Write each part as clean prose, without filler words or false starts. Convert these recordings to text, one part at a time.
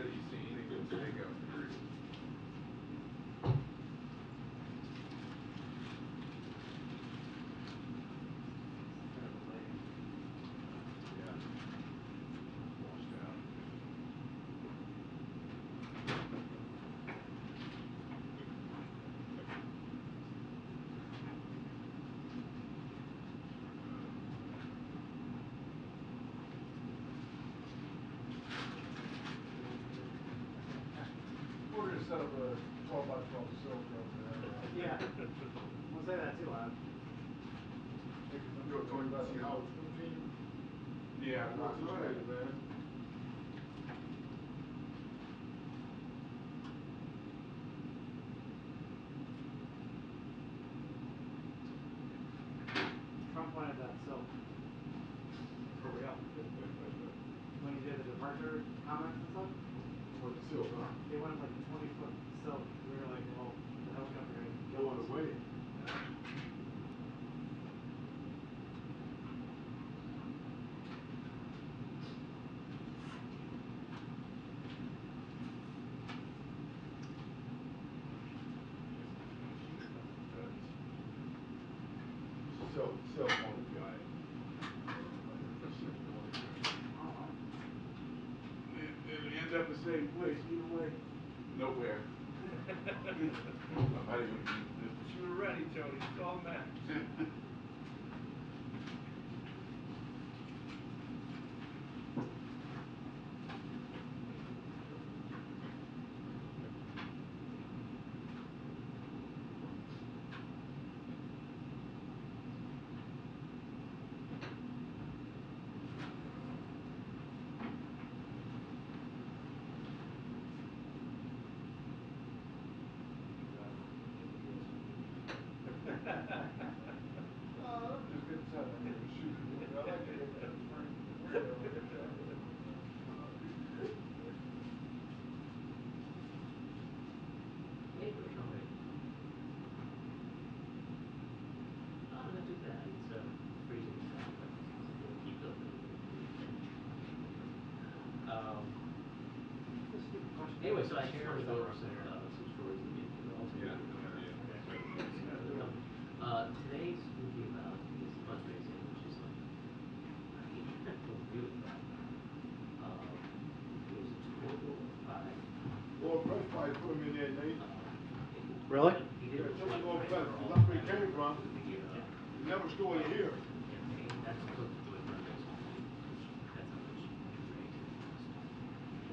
bet you see any good steakhouse in Greece. Yeah. Washed out. We're gonna set up a 12 by 12 silk road there. Yeah. We'll say that too, Lon. You're talking about see how it's continuing. Yeah, that's right, man. Trump wanted that silk. For real? When he did the departure comments and stuff. For the silk, huh? They wanted like 20-foot silk. We were like, well, the helicopter guy Blow it away. Cell phone guy. It'll end up the same place either way. Nowhere. Somebody gonna use this. You were ready, Tony. Call him back. I'm just getting set. I'm gonna shoot it. I like to get that frame. Hey, for coming. Not too bad. It's freezing. Keep up. Anyway, so I just wanted to go over some stories that get you also. Yeah. Today's will be about this fundraising, which is like really bad. It was a total of 5. Lord Fresh probably put him in there, Nate. Really? Yeah, took Lord Fresh, because that's where he came from. He never stored it here. That's what the fundraising. That's how much you raise.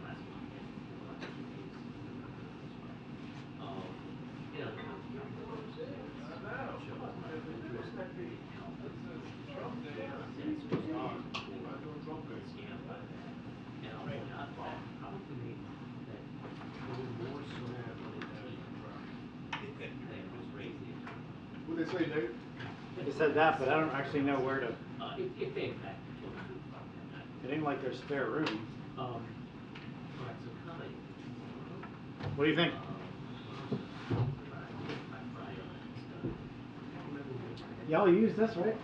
Last one, you know, Trump Day. What they say, Nate? They said that, but I don't actually know where to. If they in fact It ain't like there's spare room. all right, so coming. What do you think? Y'all use this, right?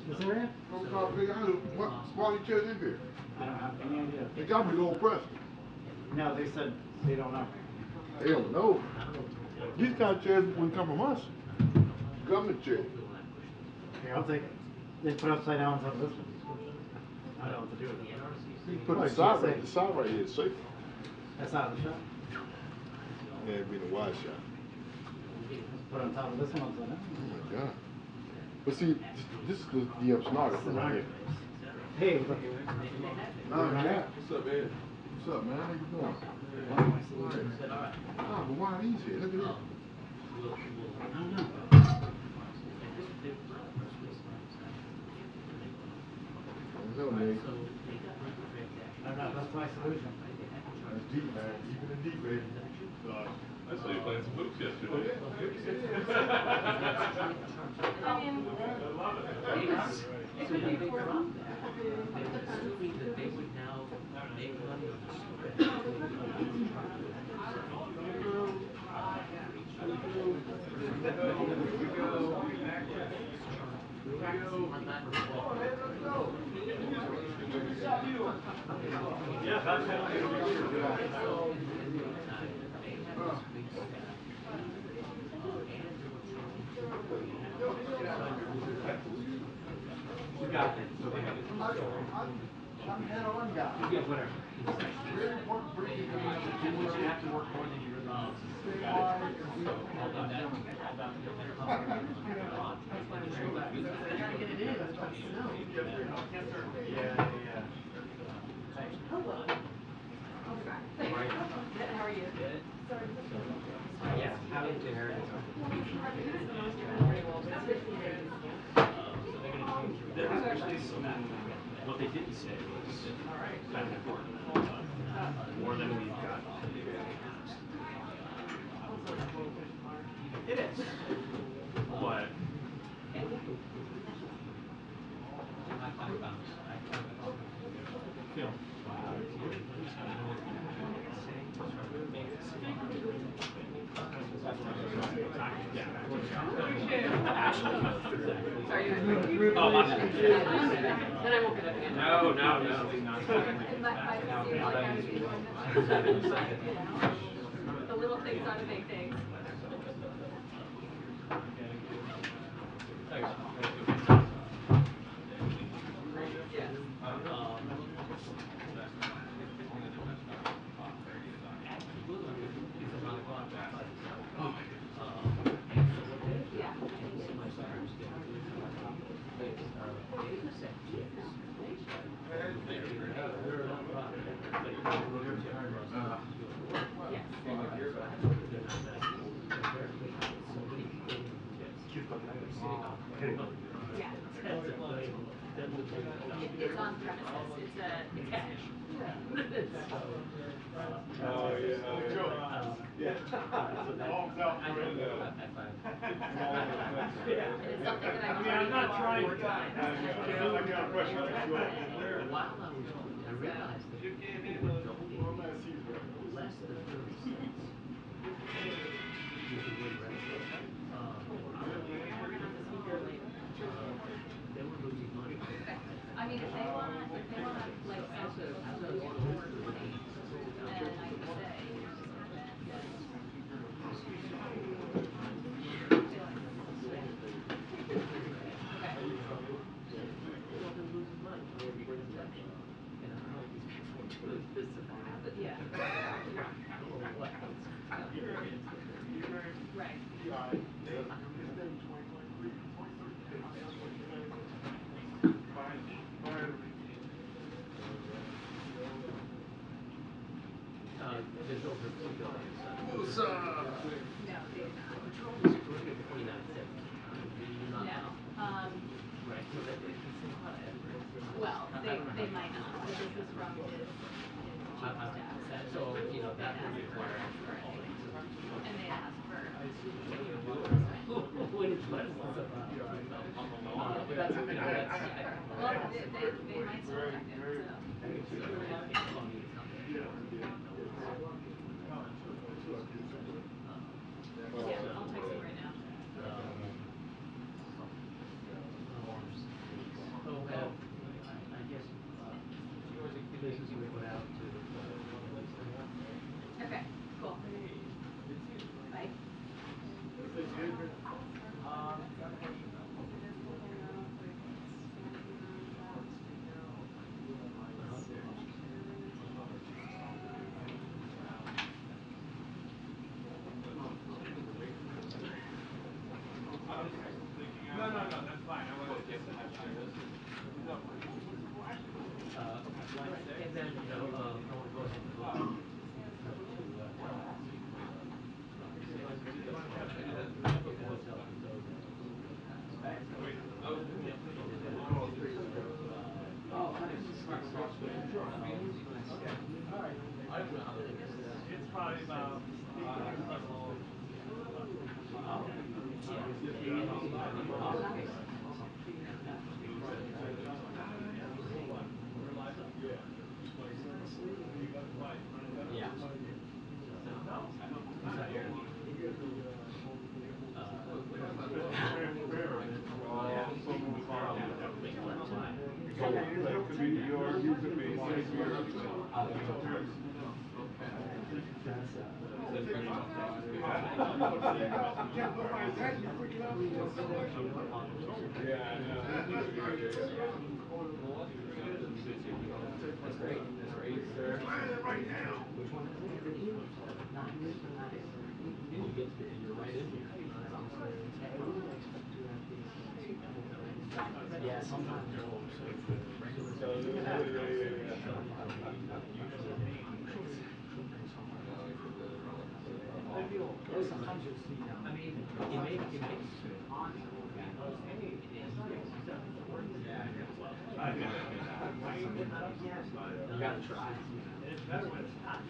This area? Why you chairs in here? I don't have any idea. They got me Lord Fresh. No, they said they don't know. They don't know. These kind of chairs wouldn't come from us. Government chair. Okay, I'll take it. They put upside down on top of this one. I don't know what to do with it. You put the side right here is safe. That's not the shot. Yeah, it'd be the wide shot. Put on top of this one upside down. Oh my God. But see, this is the stenographer right here. Hey, look. Nah, Jack. What's up, Ed? What's up, man? How you doing? Ah, but why are these here? Look at this. Hello, man. I don't know, that's my solution. That's deep, man. Deep in the deep, baby. I saw you playing some hoops yesterday. So when they dropped that, they were assuming that they would now make money on the spread. Yeah, that's got it. I'm head-on guy. Yeah, whatever. Very important for you to You have to work more than you really need to. stay wide and be All done that. All done. That's why I'm sure that, because I gotta get it in, it's supposed to know. Yes, sir. Yeah. Hello. Right. Good, how are you? Good. Yeah, how did you inherit it? There was actually some, what they didn't say was kind of important, more than we've got. It is. But Phil. Sorry, you Oh, my bad. then I won't get up again. No. The little things are the big things. Yes. Yeah. Yes. Yeah. It's on premises. It's a cash. Oh, yeah. Yeah. Home's out the window. And it's something that I've I'm not trying four to. times. I got a question. While I was, I realized that people were donating less than 30 cents. You could win restaurants. We're gonna have to see here later. They were losing money. I mean, if they wanna, like, sell people something for 420, and I can say, here's just happened, okay. Well, they're losing money. And I don't know if these people are doing this about it. Yeah. I don't know what else. Right. There's over 2 buildings. What's up? No, they did not. Patrol is 29 cents. No, Right, so that it's a lot of effort. well, they might not, because this is from his chief of staff. So, you know, that would require. And they asked for. When it's less, it's about. But that's, you know, that's. Well, they might still check it, so. Yeah, I'll text him right now. So, I guess, business we put out to. Okay, cool. Bye. No, that's fine. I want to get the And then, you know, I want to go ahead and go. It's probably about. Yeah. can't go by that, you're freaking out. Yeah, I know. That's great. That's great, sir. Right now. Which one is it? 9 years from now. And you get to, and you're right in here. Yeah, sometimes they'll regular. Sometimes you'll see, I mean, it makes it on. You gotta try. It's better when it's hot.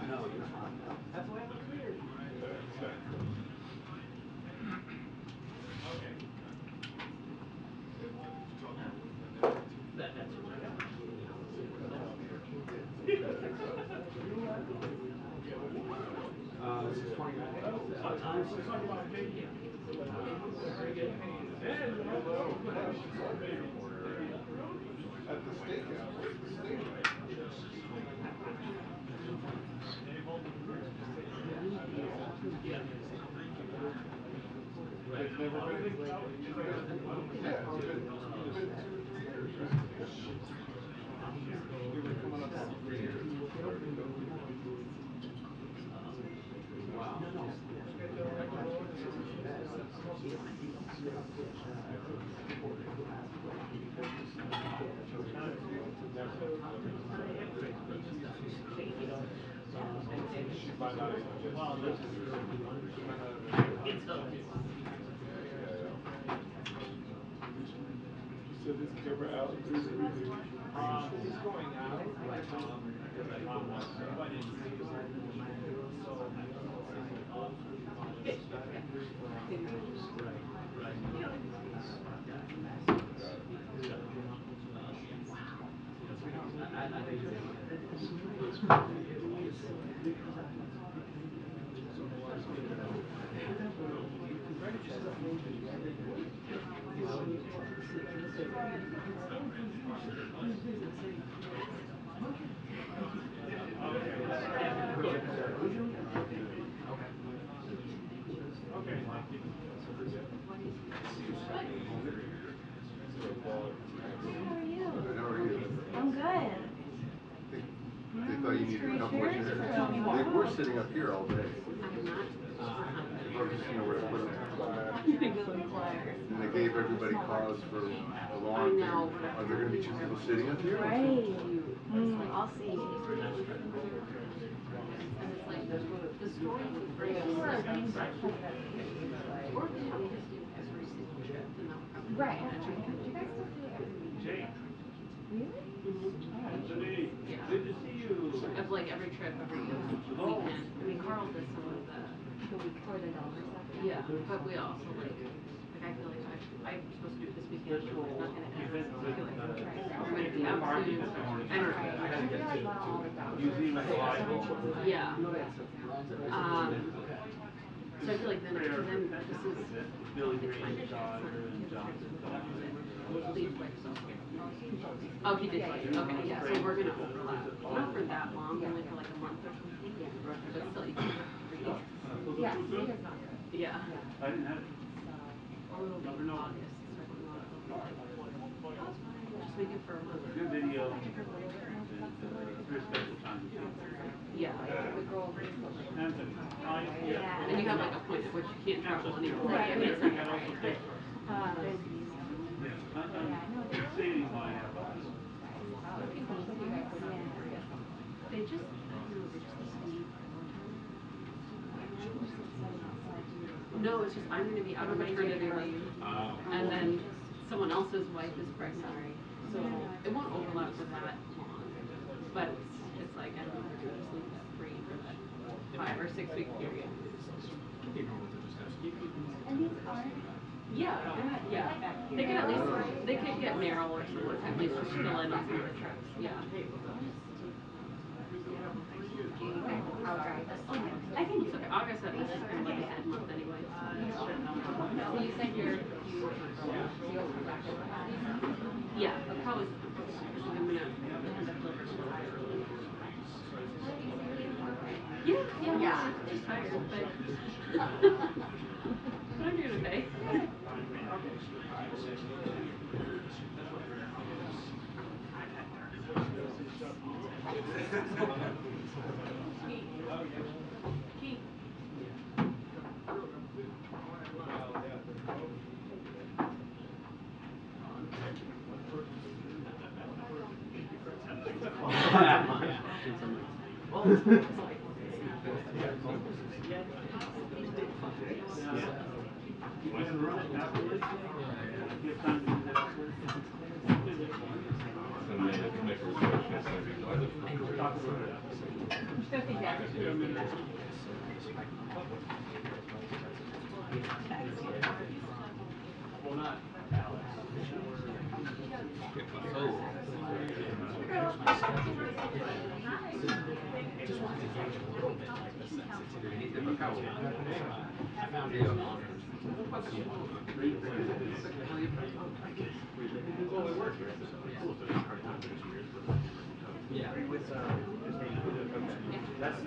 No, you're fine. That's why it looks weird. This is 29. At the steakhouse, where's the steak? It's never been. Yeah, it's been 2 years, right? We've been coming up on 3 years. Wow. She might not even just. You said this camera out. It's going out, because I found one, but it's How are you? I'm good. They thought you needed a couple more chairs. They were sitting up here all day. Well, just, where to put them. And they gave everybody cause for alarm. Are there going to be 2 people sitting up here? Right. I'll see. And it's like the story with Grace. Or they have to do every single trip. Right. Do you guys still do every Really? Yeah. Good to see you. Of like every trip, every weekend. I mean, Carl does some of the week for the dollars stuff. Yeah, but we also like I feel like I'm supposed to do it this weekend. It's not gonna happen. I feel like I'm gonna be out soon. I don't know. Yeah. So I feel like then this is Billy the kind Green's of daughter and Johnson's daughter. leave like so. Oh, he did. Okay, yeah. So we're gonna overlap. Not for that long, only for like a month or something. But still, you can read. Yeah. Yeah. I didn't have it. A little bit in August. So I don't know if they'll just make it for a month. Good video. And very special time to see. Yeah. Anthony. Yeah. And you have like a point at which you can't travel anymore. Right. I mean, it's That like, also takes. I'm saving my they just, I don't know, they just leave. No, it's just I'm going to be out on maternity leave, and then someone else's wife is pregnant, so it won't overlap for that long. But it's like I don't know, they're just leave that free for that 5 or 6 week period. And these aren't Yeah, yeah. They can at least, they could get Meryl or someone to at least just fill in on some of the trips, yeah. I'll drive this. I think it's okay. August at least is kind of like a dead month anyway. So you said you'll come back in. Yeah, probably I'm gonna end up delivering a little bit early. Yeah. Just tired, but but I'm doing okay. Key. Well, not Alex. Yeah. That's,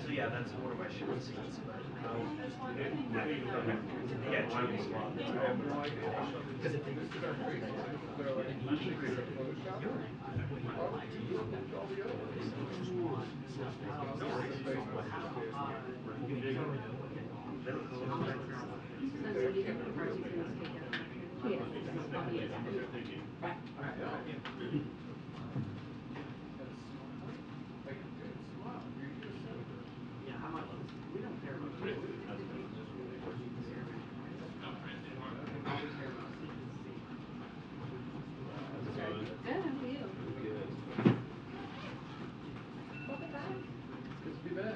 so yeah, that's one of my short scenes, but yeah, James Bond. I have no idea. Because if they used to go crazy, they're like, I'm secret. Yeah, how much? We don't care about it. Good, how are you? Good to be back.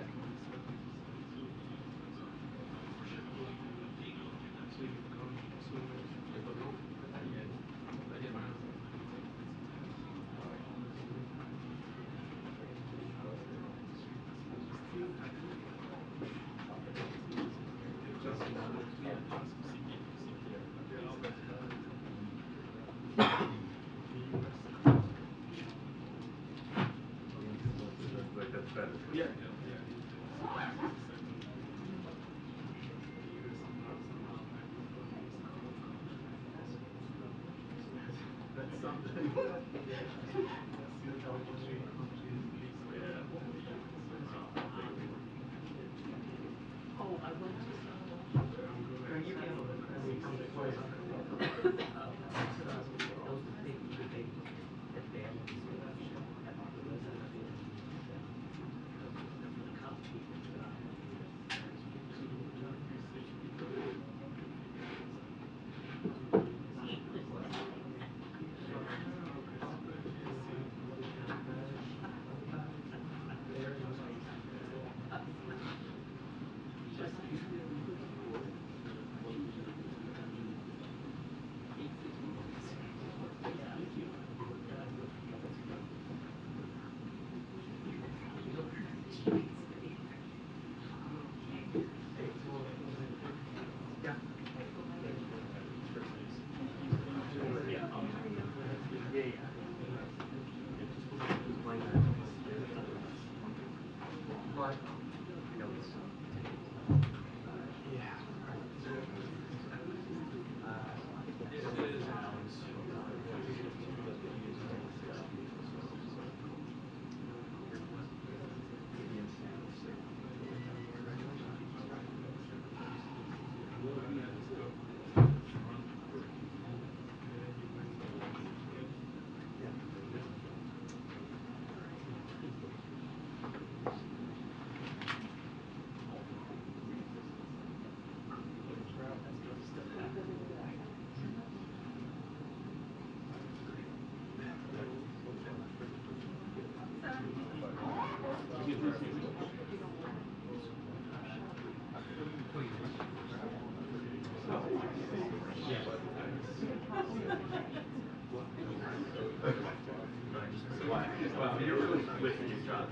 Like that's better. Yeah. That's something. Oh, I went to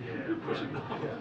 Yeah, pushing them. Yeah.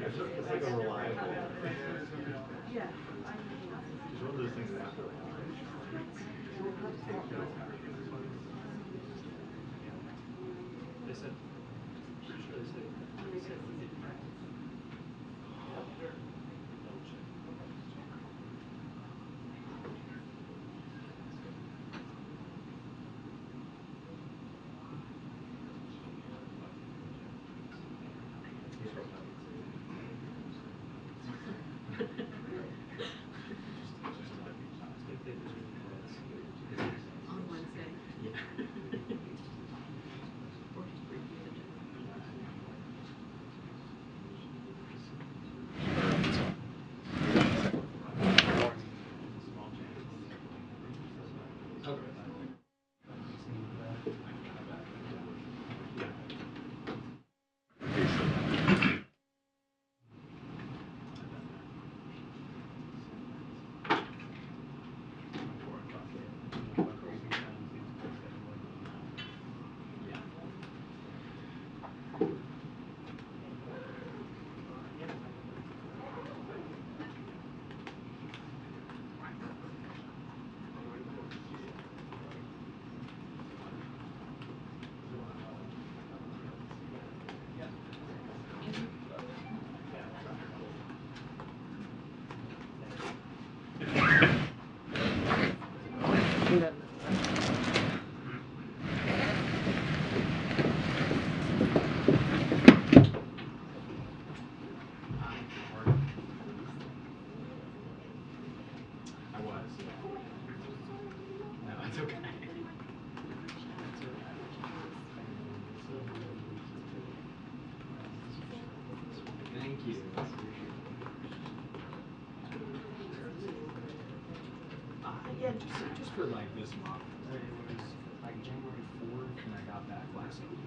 It's like a reliable. It's one of those things that happen a lot. They said, pretty sure they said he didn't practice. Double check. On Wednesday. Yeah. Or just briefly the you. Yeah, just for like this month. It was like January 4th, and I got back last week.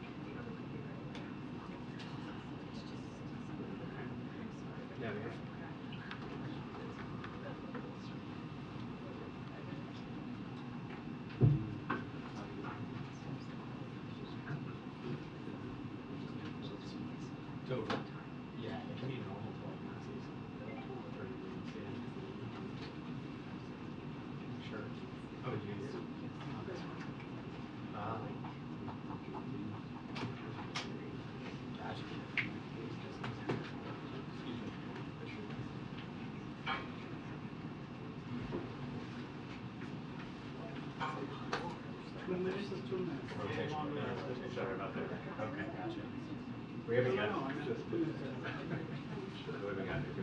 Yeah, we have. Total. Yeah, it can be normal 12 months. 30 weeks, yeah. Sure. Oh, geez. Gotcha. Excuse me. Sorry about that. Okay, gotcha. We haven't got. We haven't got to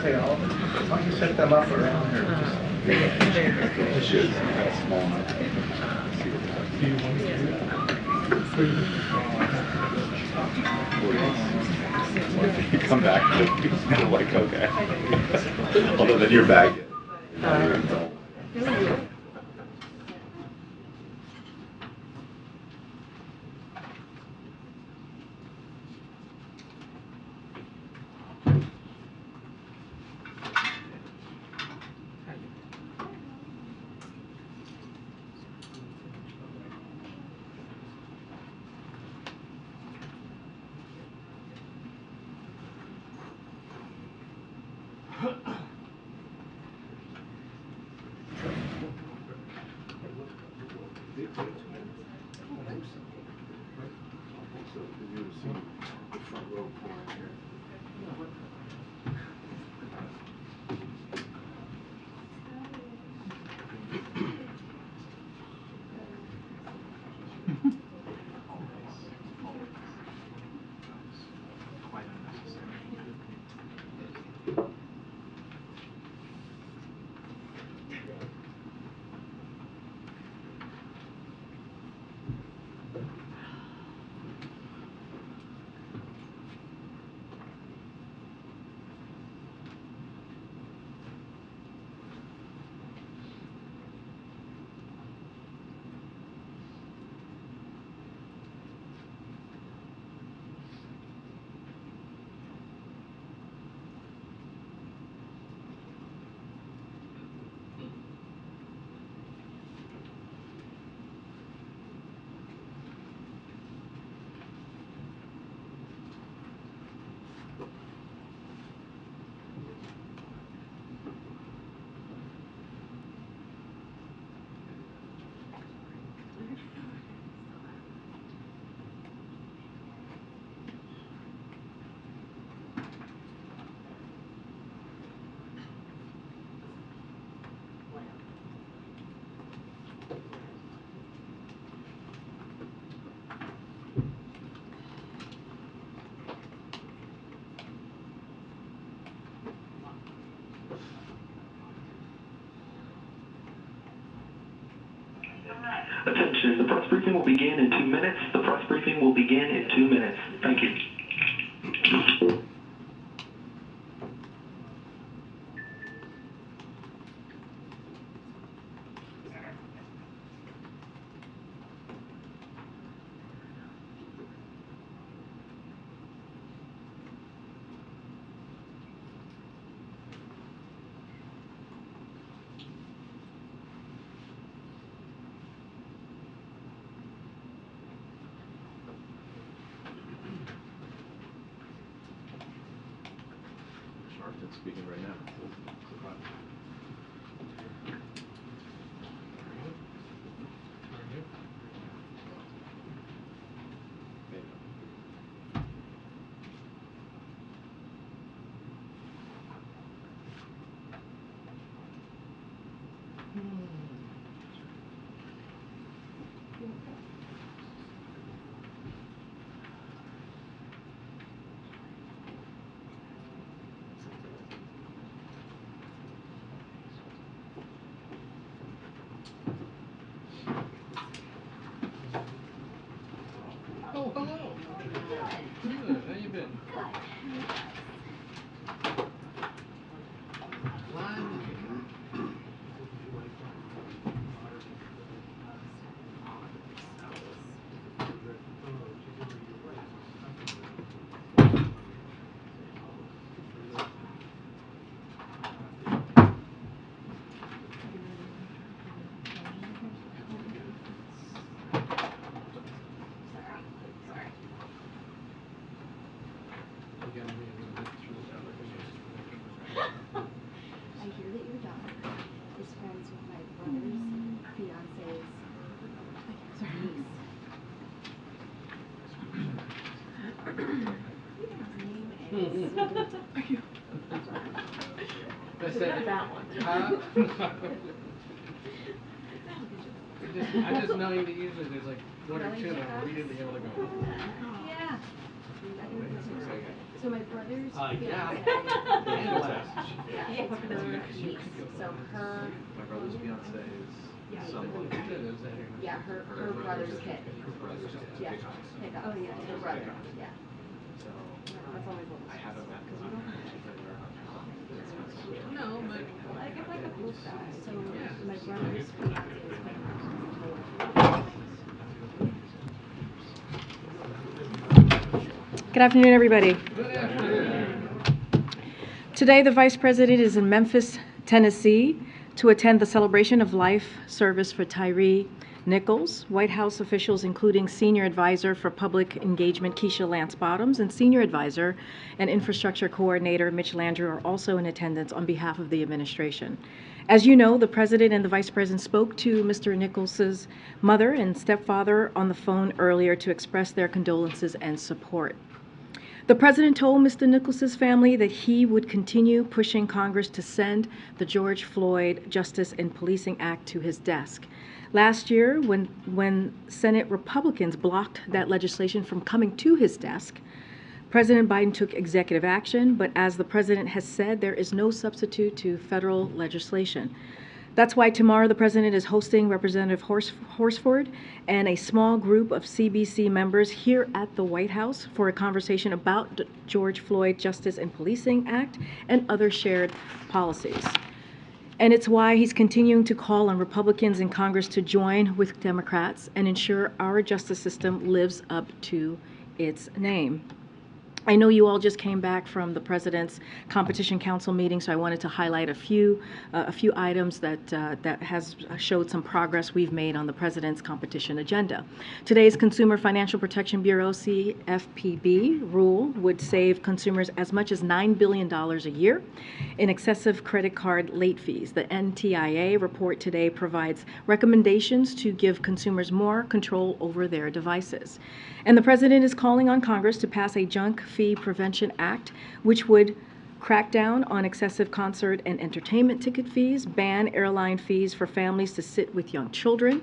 Hey, why don't you set them up around here? It should. Small enough. Do you want to do that? You come back and you're like, okay. Although then you're back. Attention, the press briefing will begin in 2 minutes. The press briefing will begin in 2 minutes. Thank you. Sharpton's speaking right now. Oh, hello. Good. How you been? I hear that your daughter is friends with my brother's fiance's niece. His name is... I said that one. I just know that usually there's like one or two that are immediately able to go. Yeah. So my brother's Yeah. fiance And last. yeah, it's her niece. So her... My brother's fiance is Yeah. someone. Yeah, her brother's kid. Yeah. Oh, yeah, her brother. Yeah. So That's always what I haven't met them. No, but I get like a close guy. So my brother's fiance is Good afternoon, everybody. Today, the Vice President is in Memphis, Tennessee, to attend the celebration of life service for Tyree Nichols. White House officials, including Senior Advisor for Public Engagement Keisha Lance Bottoms and Senior Advisor and Infrastructure Coordinator Mitch Landrieu, are also in attendance on behalf of the administration. As you know, the President and the Vice President spoke to Mr. Nichols's mother and stepfather on the phone earlier to express their condolences and support. The President told Mr. Nichols's family that he would continue pushing Congress to send the George Floyd Justice and Policing Act to his desk. Last year, when Senate Republicans blocked that legislation from coming to his desk, President Biden took executive action, but as the President has said, there is no substitute to federal legislation. That's why tomorrow the President is hosting Representative Horsford and a small group of CBC members here at the White House for a conversation about the George Floyd Justice and Policing Act and other shared policies. And it's why he's continuing to call on Republicans in Congress to join with Democrats and ensure our justice system lives up to its name. I know you all just came back from the President's Competition Council meeting, so I wanted to highlight a few items that has showed some progress we've made on the President's competition agenda. Today's Consumer Financial Protection Bureau CFPB rule would save consumers as much as $9 billion a year in excessive credit card late fees. The NTIA report today provides recommendations to give consumers more control over their devices. And the President is calling on Congress to pass a junk fee prevention act, which would crack down on excessive concert and entertainment ticket fees, ban airline fees for families to sit with young children,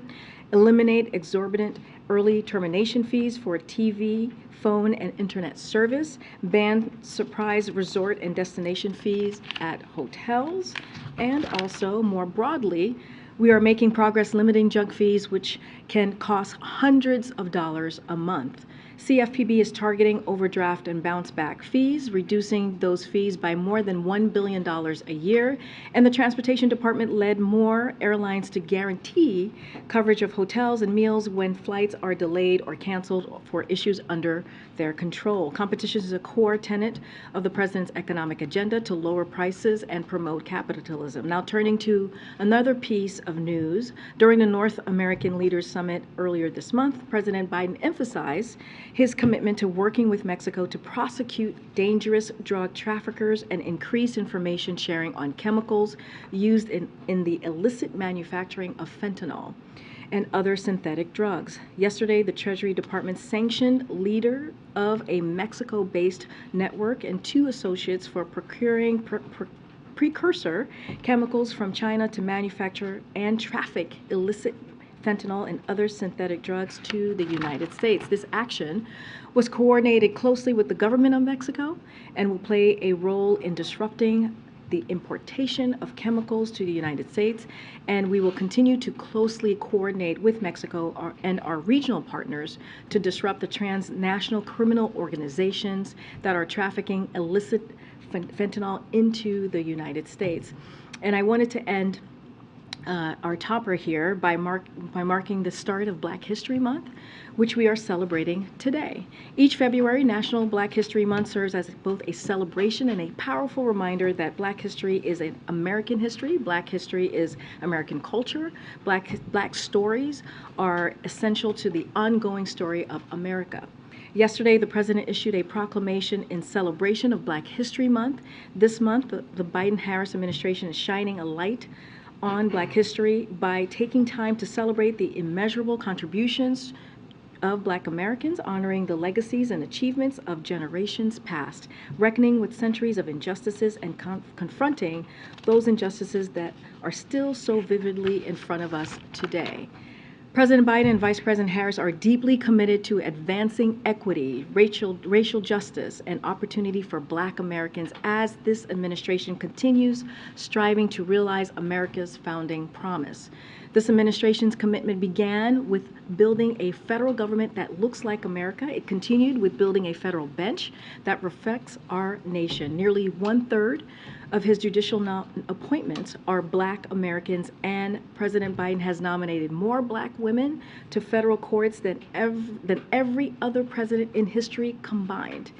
eliminate exorbitant early termination fees for TV, phone, and internet service, ban surprise resort and destination fees at hotels, and also, more broadly, We are making progress limiting junk fees, which can cost hundreds of dollars a month. CFPB is targeting overdraft and bounce back fees, reducing those fees by more than $1 billion a year. And the Transportation Department led more airlines to guarantee coverage of hotels and meals when flights are delayed or canceled for issues under their control. Competition is a core tenet of the president's economic agenda to lower prices and promote capitalism. Now turning to another piece of news, during the North American Leaders Summit earlier this month, President Biden emphasized his commitment to working with Mexico to prosecute dangerous drug traffickers and increase information sharing on chemicals used in the illicit manufacturing of fentanyl and other synthetic drugs. Yesterday, the Treasury Department sanctioned leader of a Mexico-based network and 2 associates for procuring precursor chemicals from China to manufacture and traffic illicit fentanyl and other synthetic drugs to the United States. This action was coordinated closely with the government of Mexico and will play a role in disrupting the importation of chemicals to the United States, and we will continue to closely coordinate with Mexico and our regional partners to disrupt the transnational criminal organizations that are trafficking illicit fentanyl into the United States. And I wanted to end our topper here by marking the start of Black History Month, which we are celebrating today. Each February, National Black History Month serves as both a celebration and a powerful reminder that Black history is an American history. Black history is American culture. Black stories are essential to the ongoing story of America. Yesterday, the President issued a proclamation in celebration of Black History Month. This month, the Biden-Harris administration is shining a light on Black history by taking time to celebrate the immeasurable contributions of Black Americans, honoring the legacies and achievements of generations past, reckoning with centuries of injustices and confronting those injustices that are still so vividly in front of us today. President Biden and Vice President Harris are deeply committed to advancing equity, racial justice, and opportunity for Black Americans as this administration continues striving to realize America's founding promise. This administration's commitment began with building a federal government that looks like America. It continued with building a federal bench that reflects our nation. Nearly 1/3 of his judicial appointments are Black Americans, and President Biden has nominated more Black women to federal courts than every other president in history combined.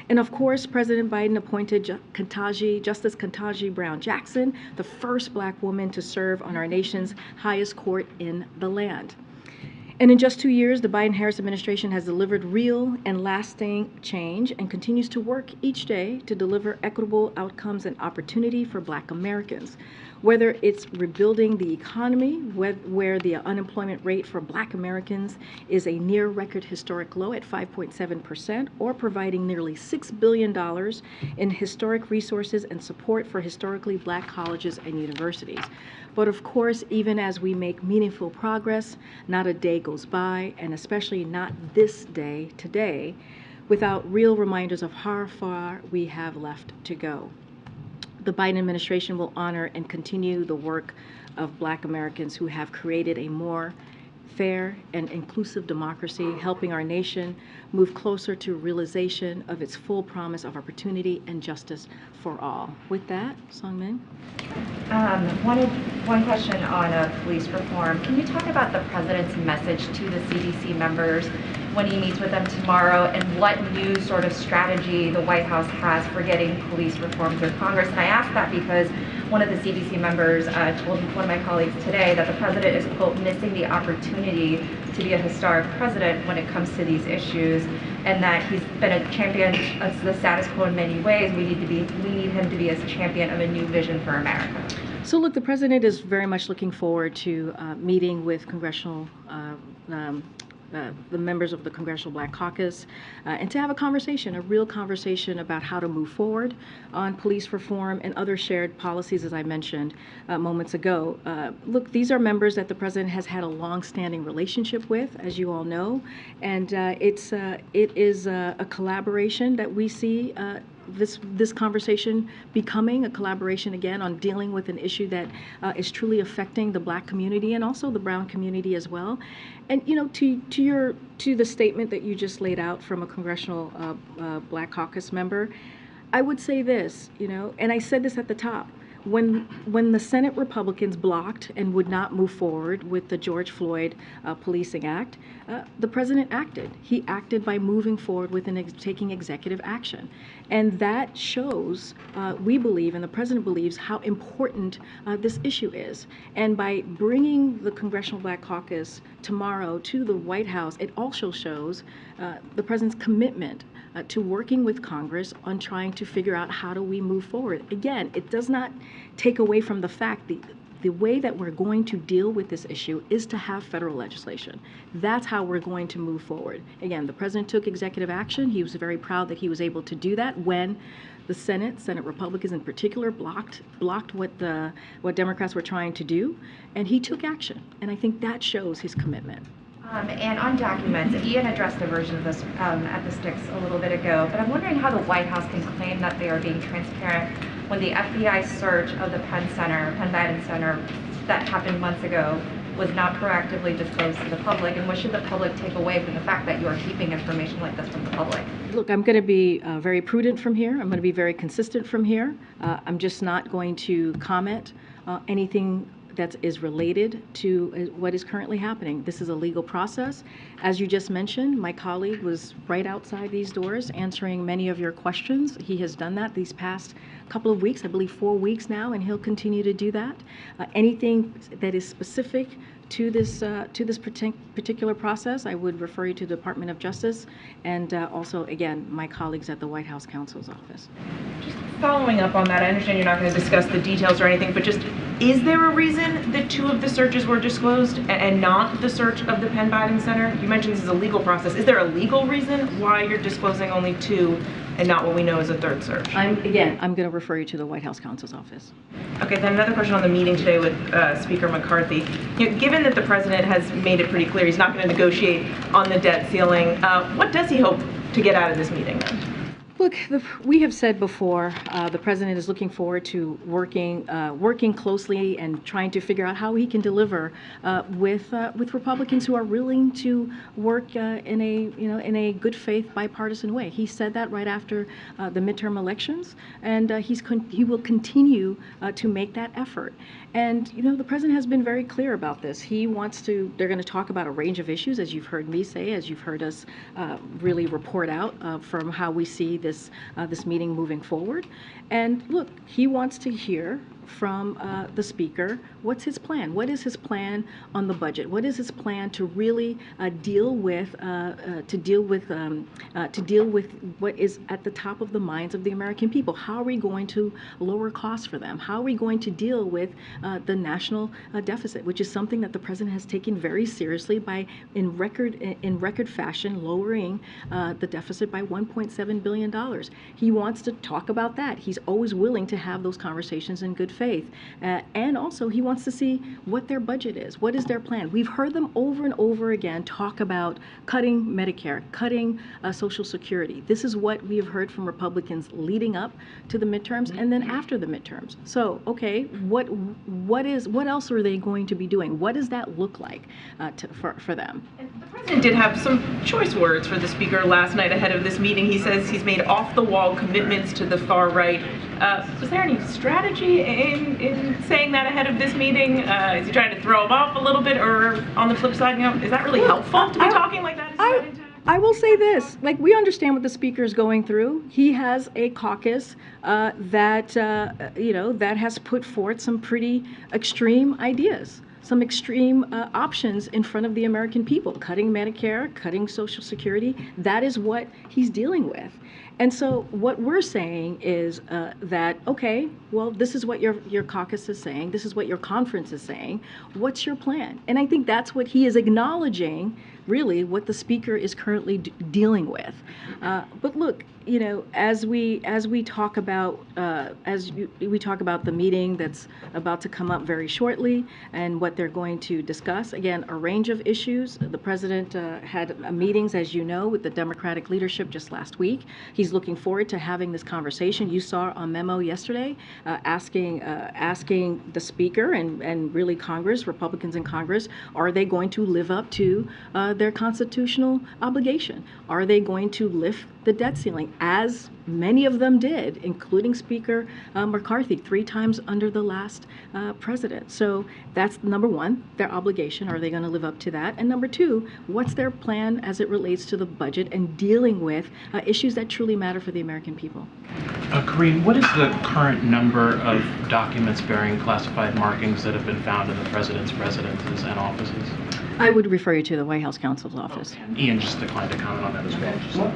And of course, President Biden appointed Justice Ketanji Brown Jackson, the first Black woman to serve on our nation's highest court in the land. And in just 2 years, the Biden-Harris administration has delivered real and lasting change and continues to work each day to deliver equitable outcomes and opportunity for Black Americans. Whether it's rebuilding the economy, where the unemployment rate for Black Americans is a near record historic low at 5.7%, or providing nearly $6 billion in historic resources and support for historically Black colleges and universities. But of course, even as we make meaningful progress, not a day goes by, and especially not this day, today, without real reminders of how far we have left to go. The Biden administration will honor and continue the work of Black Americans who have created a more fair and inclusive democracy, helping our nation move closer to realization of its full promise of opportunity and justice for all. With that, Songmin. One question on police reform. Can you talk about the president's message to the CDC members when he meets with them tomorrow, and what new sort of strategy the White House has for getting police reform through Congress? And I ask that because one of the CDC members told one of my colleagues today that the president is, quote, missing the opportunity to be a historic president when it comes to these issues, and that he's been a champion of the status quo in many ways. We need him to be a champion of a new vision for America. So look, the president is very much looking forward to meeting with congressional the members of the Congressional Black Caucus, and to have a real conversation about how to move forward on police reform and other shared policies, as I mentioned moments ago. Look, these are members that the president has had a long-standing relationship with, as you all know, and it is a collaboration that we see this conversation becoming a collaboration again on dealing with an issue that is truly affecting the Black community and also the brown community as well. And you know, to the statement that you just laid out from a congressional Black Caucus member, I would say this, you know, and I said this at the top. When the Senate Republicans blocked and would not move forward with the George Floyd Policing Act, the president acted. He acted by moving forward with taking executive action. And that shows, we believe, and the president believes, how important this issue is. And by bringing the Congressional Black Caucus tomorrow to the White House, it also shows the president's commitment to working with Congress on trying to figure out how do we move forward. Again, it does not take away from the fact the way that we're going to deal with this issue is to have federal legislation. That's how we're going to move forward. Again, the president took executive action. He was very proud that he was able to do that when the Senate Republicans in particular, blocked what Democrats were trying to do, and he took action. And I think that shows his commitment. And on documents, Ian addressed a version of this at the Sticks a little bit ago, but I'm wondering how the White House can claim that they are being transparent when the FBI search of the Penn Biden Center that happened months ago was not proactively disclosed to the public, and what should the public take away from the fact that you are keeping information like this from the public? Look, I'm going to be very prudent from here. I'm going to be very consistent from here. I'm just not going to comment anything that is related to what is currently happening. This is a legal process. As you just mentioned, my colleague was right outside these doors answering many of your questions. He has done that these past couple of weeks, I believe 4 weeks now, and he'll continue to do that. Anything that is specific to this particular process, I would refer you to the Department of Justice and also, again, my colleagues at the White House Counsel's Office. Just following up on that, I understand you're not going to discuss the details or anything, but just, is there a reason that 2 of the searches were disclosed and not the search of the Penn Biden Center? You mentioned this is a legal process. Is there a legal reason why you're disclosing only 2 and not what we know as a 3rd search? I'm going to refer you to the White House Counsel's Office. Okay, then another question on the meeting today with Speaker McCarthy. You know, given that the president has made it pretty clear he's not going to negotiate on the debt ceiling, what does he hope to get out of this meeting then? Look, we have said before, the president is looking forward to working closely and trying to figure out how he can deliver with Republicans who are willing to work in a good faith bipartisan way. He said that right after the midterm elections, and he will continue to make that effort. And you know, the president has been very clear about this. He wants to. They're going to talk about a range of issues, as you've heard me say, as you've heard us really report out from how we see this meeting moving forward. And look, he wants to hear from the speaker, what's his plan? What is his plan on the budget? What is his plan to really deal with what is at the top of the minds of the American people? How are we going to lower costs for them? How are we going to deal with the national deficit, which is something that the president has taken very seriously by in record fashion lowering the deficit by $1.7 billion. He wants to talk about that. He's always willing to have those conversations in good faith. And also he wants to see what their budget is. What is their plan? We've heard them over and over again talk about cutting Medicare, cutting Social Security. This is what we have heard from Republicans leading up to the midterms and then after the midterms. So, okay, what else are they going to be doing? What does that look like for them? The president did have some choice words for the speaker last night ahead of this meeting. He says he's made off-the-wall commitments to the far right. Was there any strategy in saying that ahead of this meeting? Is he trying to throw him off a little bit, or on the flip side, you know, is that really helpful to be talking like that? I will say this, like, we understand what the speaker is going through. He has a caucus that has put forth some pretty extreme ideas, some extreme options in front of the American people, cutting Medicare, cutting Social Security. That is what he's dealing with. And so what we're saying is that, okay, well, this is what your caucus is saying. This is what your conference is saying. What's your plan? And I think that's what he is acknowledging, really, what the speaker is currently dealing with. But look, you know, as we talk about the meeting that's about to come up very shortly and what they're going to discuss, again, a range of issues. The president had meetings, as you know, with the Democratic leadership just last week. He's He's looking forward to having this conversation. You saw a memo yesterday asking the Speaker and really Congress, Republicans in Congress, are they going to live up to their constitutional obligation? Are they going to lift the debt ceiling, as many of them did, including Speaker McCarthy 3 times under the last president? So that's number one, their obligation. Are they going to live up to that? And number two, what's their plan as it relates to the budget and dealing with issues that truly matter for the American people? Karine, what is the current number of documents bearing classified markings that have been found in the president's residences and offices? I would refer you to the White House counsel's office. Okay. Ian just declined to comment on that as well.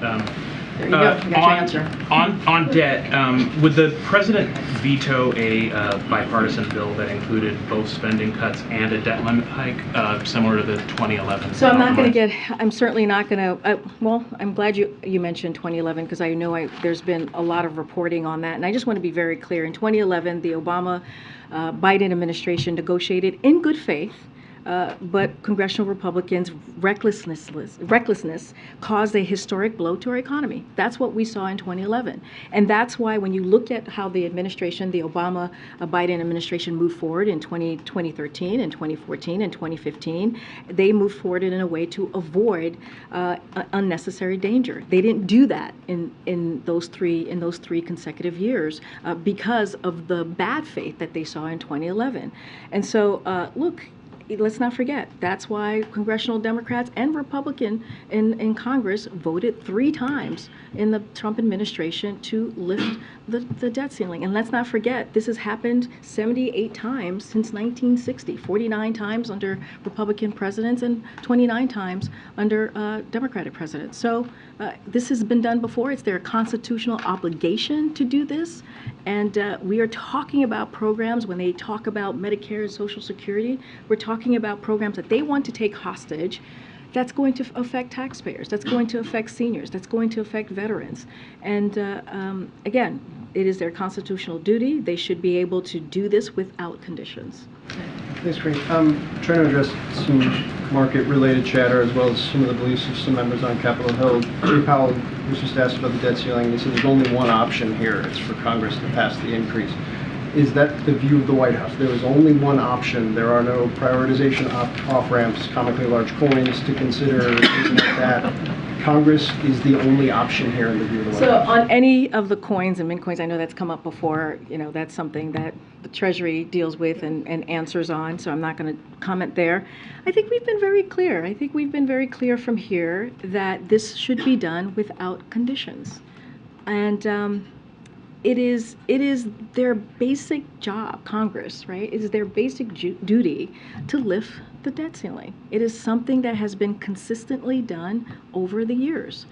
There you go. You got your answer. On debt, would the president veto a bipartisan bill that included both spending cuts and a debt limit hike, similar to the 2011? So I'm certainly not going to, well, I'm glad you mentioned 2011, because I know there's been a lot of reporting on that. And I just want to be very clear. In 2011, the Obama-Biden administration negotiated in good faith, but congressional Republicans' recklessness caused a historic blow to our economy. That's what we saw in 2011. And that's why when you look at how the administration, the Obama-Biden administration moved forward in 2013 and 2014 and 2015, they moved forward in a way to avoid unnecessary danger. They didn't do that in those three consecutive years because of the bad faith that they saw in 2011. And so, look, let's not forget, that's why congressional Democrats and Republicans in Congress voted 3 times in the Trump administration to lift the debt ceiling. And let's not forget, this has happened 78 times since 1960, 49 times under Republican presidents and 29 times under Democratic presidents. So this has been done before. It's their constitutional obligation to do this. And we are talking about programs, when they talk about Medicare and Social Security, we're talking about programs that they want to take hostage. That's going to affect taxpayers. That's going to affect seniors. That's going to affect veterans. And again, it is their constitutional duty. They should be able to do this without conditions. Thanks, Karine. I'm trying to address some market-related chatter as well as some of the beliefs of some members on Capitol Hill. Jay Powell was just asked about the debt ceiling, and he said there's only one option here. It's for Congress to pass the increase. Is that the view of the White House? There is only one option. There are no prioritization off-ramps, comically large coins to consider, anything like that. Congress is the only option here in the view of the White House. So on any of the coins and mint coins, I know that's come up before, that's something that the Treasury deals with and answers on, so I'm not going to comment there. I think we've been very clear. I think we've been very clear from here that this should be done without conditions. And it is their basic job, Congress, right? It is their basic duty to lift the debt ceiling. It is something that has been consistently done over the years.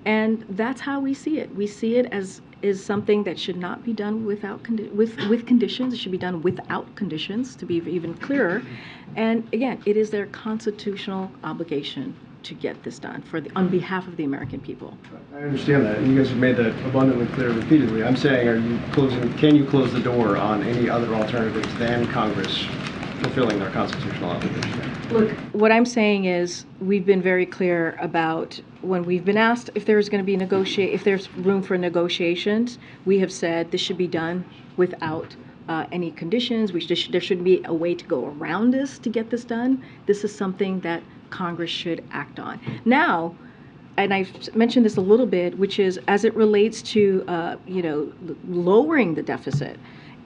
And that's how we see it. We see it as something that should not be done with conditions. It should be done without conditions, to be even clearer. And again, it is their constitutional obligation to get this done on behalf of the American people. I understand that, and you guys have made that abundantly clear repeatedly. I'm saying, can you close the door on any other alternatives than Congress fulfilling their constitutional obligation? Look, what I'm saying is we've been very clear about when we've been asked if there's going to be if there's room for negotiations, we have said this should be done without any conditions. There should be a way to go around this to get this done. This is something that Congress should act on. Now, and I've mentioned this a little bit, which is as it relates to lowering the deficit,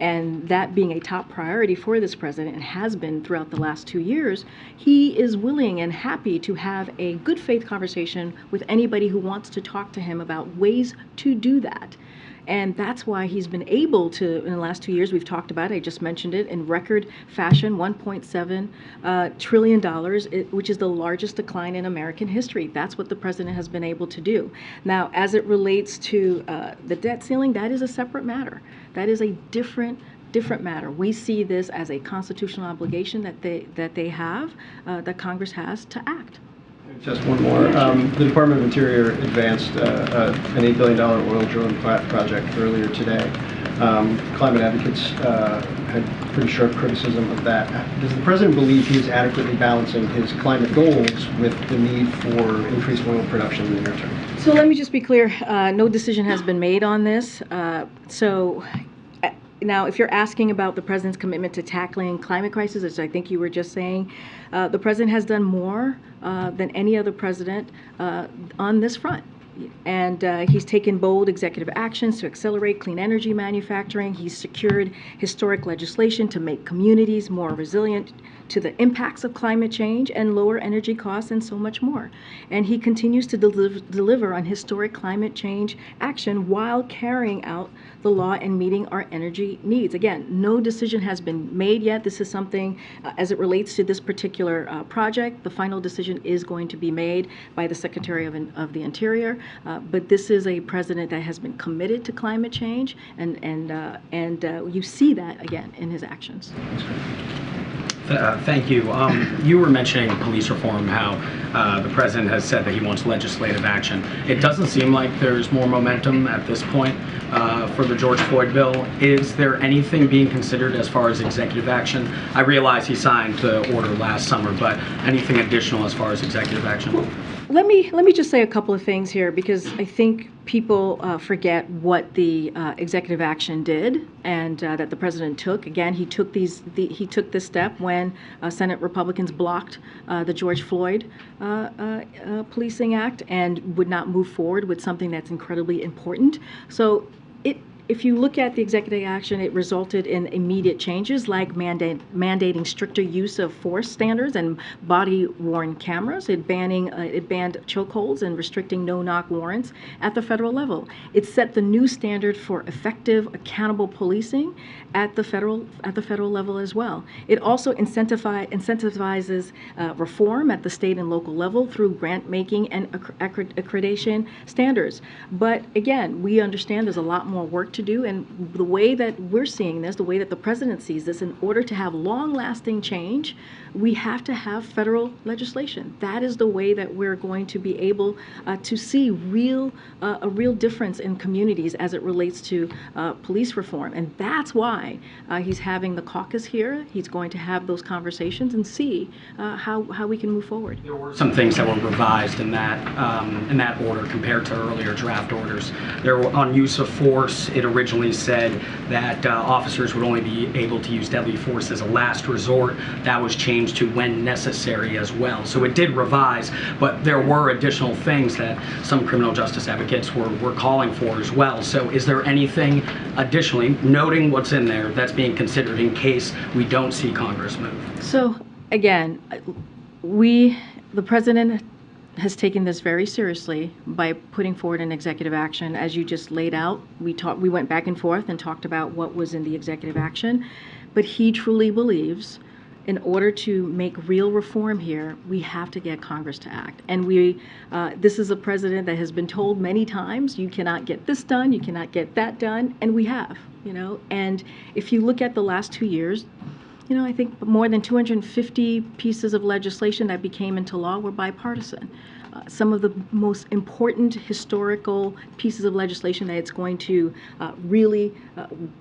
and that being a top priority for this president and has been throughout the last 2 years, he is willing and happy to have a good faith conversation with anybody who wants to talk to him about ways to do that. And that's why he's been able to, in the last 2 years, we've talked about it, I just mentioned it, in record fashion, $1.7 trillion, which is the largest decline in American history. That's what the president has been able to do. Now, as it relates to the debt ceiling, that is a separate matter. That is a different matter. We see this as a constitutional obligation that they have, that Congress has to act. Just one more. The Department of Interior advanced an $8 billion oil drilling project earlier today. Climate advocates had pretty sharp criticism of that. Does the president believe he is adequately balancing his climate goals with the need for increased oil production in the near term? So let me just be clear, no decision has been made on this. Now, if you're asking about the president's commitment to tackling climate crisis, as I think you were just saying, the president has done more than any other president on this front. And he's taken bold executive actions to accelerate clean energy manufacturing. He's secured historic legislation to make communities more resilient to the impacts of climate change and lower energy costs and so much more. And he continues to deliver on historic climate change action while carrying out the law and meeting our energy needs. Again, no decision has been made yet. This is something, as it relates to this particular project, the final decision is going to be made by the Secretary of the Interior. But this is a president that has been committed to climate change, and you see that again in his actions. Thank you. You were mentioning police reform, how the president has said that he wants legislative action. It doesn't seem like there's more momentum at this point for the George Floyd bill. Is there anything being considered as far as executive action? I realize he signed the order last summer, but anything additional as far as executive action? Let me just say a couple of things here, because I think people forget what the executive action did and that the president took. Again, he took this step when Senate Republicans blocked the George Floyd Policing Act and would not move forward with something that's incredibly important. So if you look at the executive action, it resulted in immediate changes like mandating stricter use of force standards and body-worn cameras. It banned chokeholds and restricting no-knock warrants at the federal level. It set the new standard for effective, accountable policing at the federal level as well. It also incentivizes reform at the state and local level through grant making and accreditation standards. But again, we understand there's a lot more work to do, and the way that we're seeing this, the way that the president sees this, in order to have long-lasting change, we have to have federal legislation. That is the way that we're going to be able to see a real difference in communities as it relates to police reform. And that's why he's having the caucus here. He's going to have those conversations and see how we can move forward. There were some things that were revised in that order compared to earlier draft orders. There were, on use of force, it originally said that officers would only be able to use deadly force as a last resort. That was changed to when necessary as well. So it did revise, but there were additional things that some criminal justice advocates were calling for as well. So is there anything additionally, noting what's in there, that's being considered in case we don't see Congress move? So again, the president has taken this very seriously by putting forward an executive action. As you just laid out, we went back and forth and talked about what was in the executive action, but he truly believes in order to make real reform here, we have to get Congress to act. And this is a president that has been told many times, you cannot get this done, you cannot get that done, and we have, And if you look at the last 2 years, I think more than 250 pieces of legislation that became into law were bipartisan. Some of the most important historical pieces of legislation that it's going to really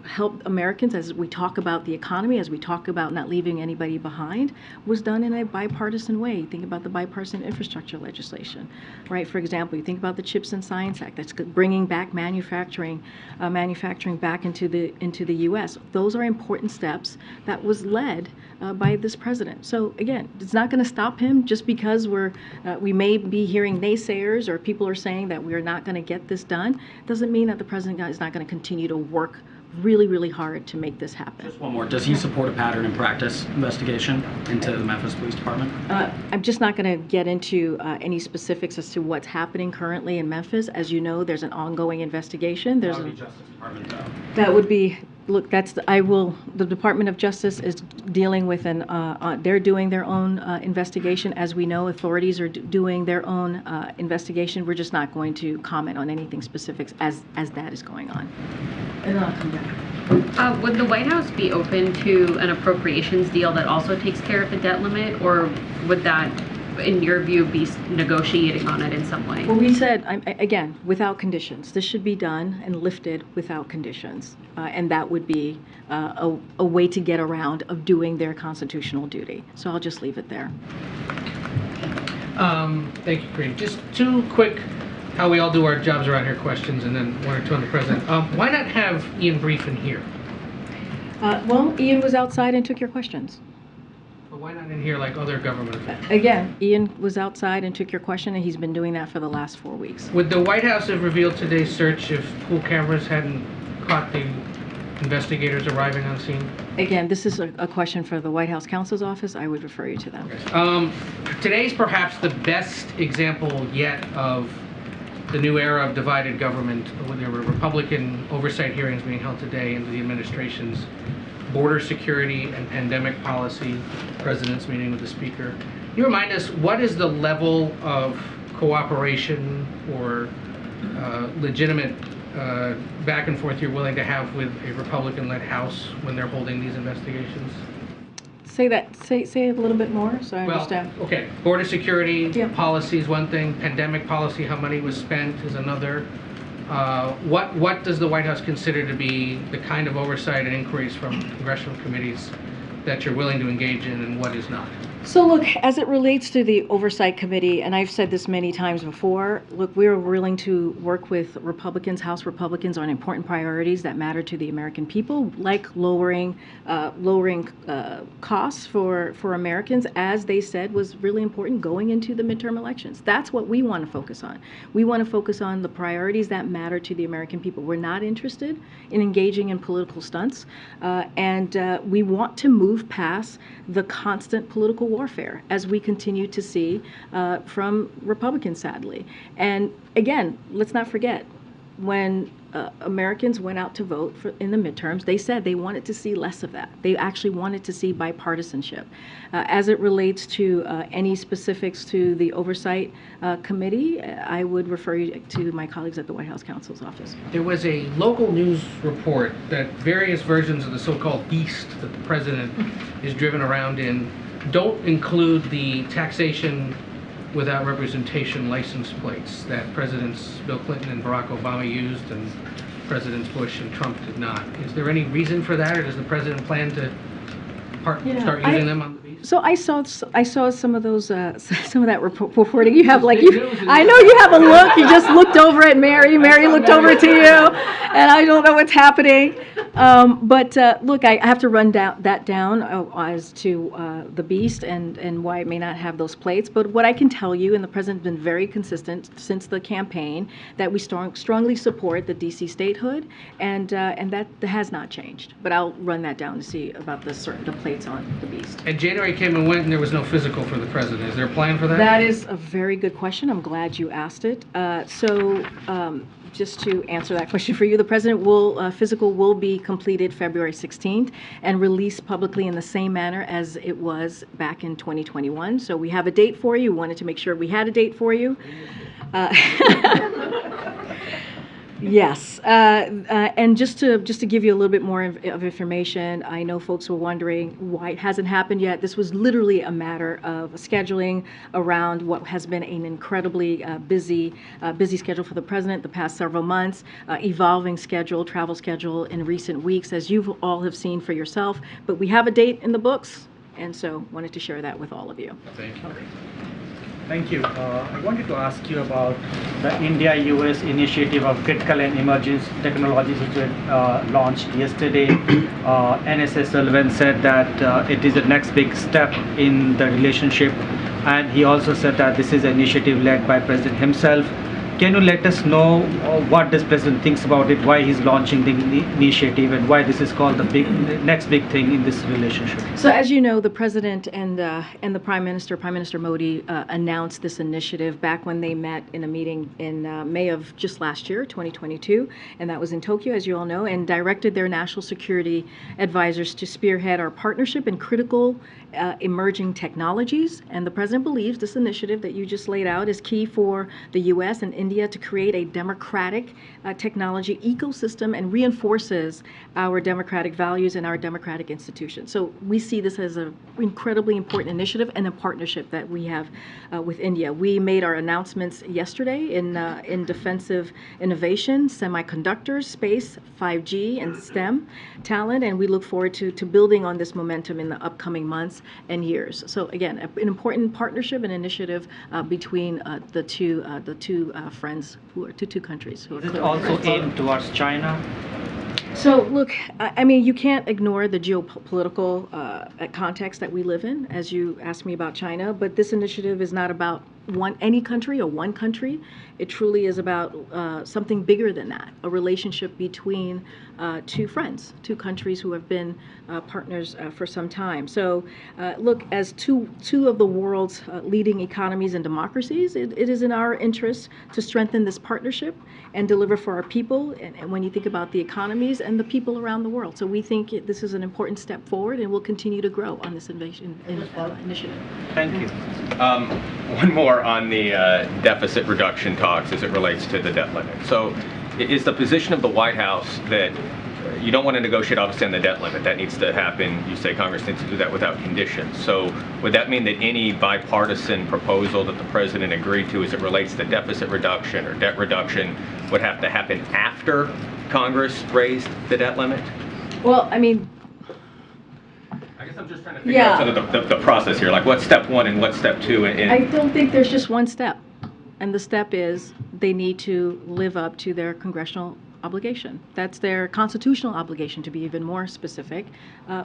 help Americans as we talk about the economy, as we talk about not leaving anybody behind, was done in a bipartisan way. Think about the bipartisan infrastructure legislation, right? For example, you think about the CHIPS and Science Act that's bringing back manufacturing back into the U.S. Those are important steps that was led by this president. So again, it's not going to stop him just because we may be hearing naysayers or people are saying that we're not going to get this done. Doesn't mean that the president is not going to continue to work really, really hard to make this happen. Just one more. Does he support a pattern and practice investigation into the Memphis Police Department? I'm just not going to get into any specifics as to what's happening currently in Memphis. As you know, there's an ongoing investigation. That would be Justice Department, though. That would be. Look, the Department of Justice is dealing with they're doing their own investigation. As we know, authorities are doing their own investigation. We're just not going to comment on anything specifics as that is going on. And then I'll come back. Would the White House be open to an appropriations deal that also takes care of the debt limit, or would that, in your view, be negotiating on it in some way? Well, we said, again, without conditions. This should be done and lifted without conditions. And that would be a way to get around of doing their constitutional duty. So I'll just leave it there. Thank you, Karine. Just two quick how we all do our jobs around here, questions, and then one or two on the president. Why not have Ian Brief in here? Well, Ian was outside and took your questions. But why not in here like other government officials? Again, Ian was outside and took your question, and he's been doing that for the last 4 weeks. Would the White House have revealed today's search if pool cameras hadn't caught the investigators arriving on scene? Again, this is a question for the White House counsel's office. I would refer you to them. Today's perhaps the best example yet of the new era of divided government, when there were Republican oversight hearings being held today into the administration's border security and pandemic policy, president's meeting with the speaker. Can you remind us, what is the level of cooperation or legitimate back and forth you're willing to have with a Republican-led House when they're holding these investigations? Say that. Say a little bit more, so I understand. Okay. Border security policy is one thing. Pandemic policy, how money was spent, is another. What does the White House consider to be the kind of oversight and inquiries from congressional committees that you're willing to engage in, and what is not? So look, as it relates to the Oversight Committee, and I've said this many times before, look, we're willing to work with Republicans, House Republicans, on important priorities that matter to the American people, like lowering costs for Americans, as they said was really important going into the midterm elections. That's what we want to focus on. We want to focus on the priorities that matter to the American people. We're not interested in engaging in political stunts, and we want to move past the constant political warfare, as we continue to see from Republicans, sadly. And again, let's not forget, when Americans went out to vote in the midterms, they said they wanted to see less of that. They actually wanted to see bipartisanship. As it relates to any specifics to the Oversight Committee, I would refer you to my colleagues at the White House counsel's office. There was a local news report that various versions of the so-called beast that the president is driven around in don't include the taxation without representation license plates that Presidents Bill Clinton and Barack Obama used and Presidents Bush and Trump did not. Is there any reason for that, or does the president plan to start using them on the beast? So I saw some of those some of that reporting. You have like I know you have a look. You just looked over at Mary. Mary looked over to you, and I don't know what's happening. But look, I have to run that down as to the beast and why it may not have those plates. But what I can tell you, and the president's been very consistent since the campaign, that we strongly support the DC statehood, and that has not changed. But I'll run that down to see about the plates on the beast. And January came and went, and there was no physical for the president. Is there a plan for that? That is a very good question. I'm glad you asked it. Just to answer that question for you, the president physical will be completed February 16th and released publicly in the same manner as it was back in 2021. So we have a date for you. We wanted to make sure we had a date for you. Yes, and just to give you a little bit more of information, I know folks were wondering why it hasn't happened yet. This was literally a matter of scheduling around what has been an incredibly busy schedule for the president the past several months, evolving travel schedule in recent weeks, as you all have seen for yourself. But we have a date in the books, and so wanted to share that with all of you. Thank you. Thank you. I wanted to ask you about the India-US initiative of critical and emerging technologies which were launched yesterday. NSA Sullivan said that it is the next big step in the relationship, and he also said that this is an initiative led by President himself. Can you let us know what this president thinks about it, why he's launching the initiative, and why this is called the next big thing in this relationship? So as you know, the president and the Prime Minister Modi, announced this initiative back when they met in a meeting in May of just last year, 2022, and that was in Tokyo, as you all know, and directed their national security advisors to spearhead our partnership in critical emerging technologies. And the president believes this initiative that you just laid out is key for the U.S. and India to create a democratic technology ecosystem and reinforces our democratic values and our democratic institutions. So we see this as an incredibly important initiative and a partnership that we have with India. We made our announcements yesterday in defensive innovation, semiconductors, space, 5G, and STEM talent, and we look forward to building on this momentum in the upcoming months and years. So again, an important partnership and initiative between the two friends to two countries. Who are Is it clearly also friends. aimed towards China? So look, I mean, you can't ignore the geopolitical context that we live in, as you asked me about China, but this initiative is not about any country or one country. It truly is about something bigger than that, a relationship between two friends, two countries who have been partners for some time. So look, as two of the world's leading economies and democracies, it is in our interest to strengthen this partnership and deliver for our people, and when you think about the economies and the people around the world. So we think this is an important step forward, and we'll continue to grow on this initiative. Thank you. One more on the deficit reduction talks as it relates to the debt limit. So is the position of the White House that you don't want to negotiate obviously on the debt limit? That needs to happen. You say Congress needs to do that without conditions. So would that mean that any bipartisan proposal that the president agreed to as it relates to deficit reduction or debt reduction would have to happen after Congress raised the debt limit? Well, I mean, I guess I'm just trying to figure out sort of the process here, like what's step one and what's step two. I don't think there's just one step. And the step is they need to live up to their congressional obligation. That's their constitutional obligation, to be even more specific,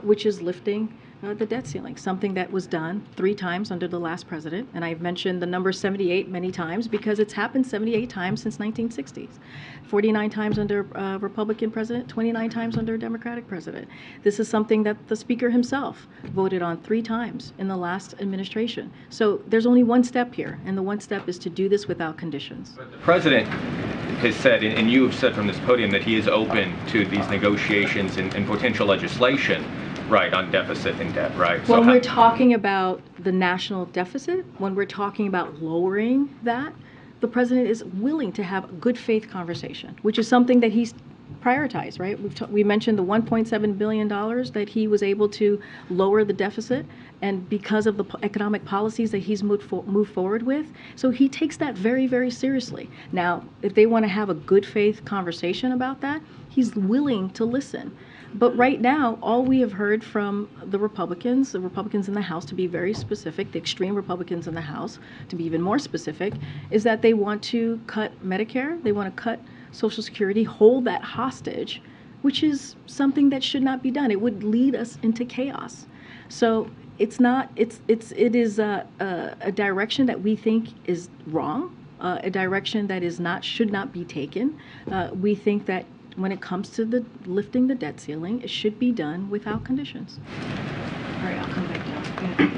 which is lifting the debt ceiling, something that was done 3 times under the last president. And I've mentioned the number 78 many times because it's happened 78 times since 1960s. 49 times under a Republican president, 29 times under a Democratic president. This is something that the Speaker himself voted on 3 times in the last administration. So there's only one step here, and the one step is to do this without conditions. The president has said, and you have said from this podium, that he is open to these negotiations and potential legislation, right, on deficit and debt, right? When we're talking about the national deficit, when we're talking about lowering that, the president is willing to have a good faith conversation, which is something that he's prioritized, right? We mentioned the $1.7 billion that he was able to lower the deficit, and because of the economic policies that he's moved forward with. So he takes that very, very seriously. Now, if they want to have a good faith conversation about that, he's willing to listen. But right now, all we have heard from the Republicans in the House, to be very specific, the extreme Republicans in the House, to be even more specific, is that they want to cut Medicare, they want to cut Social Security, hold that hostage, which is something that should not be done. It would lead us into chaos. So it is a direction that we think is wrong, a direction that should not be taken. We think that when it comes to lifting the debt ceiling, it should be done without conditions. All right, I'll come back down.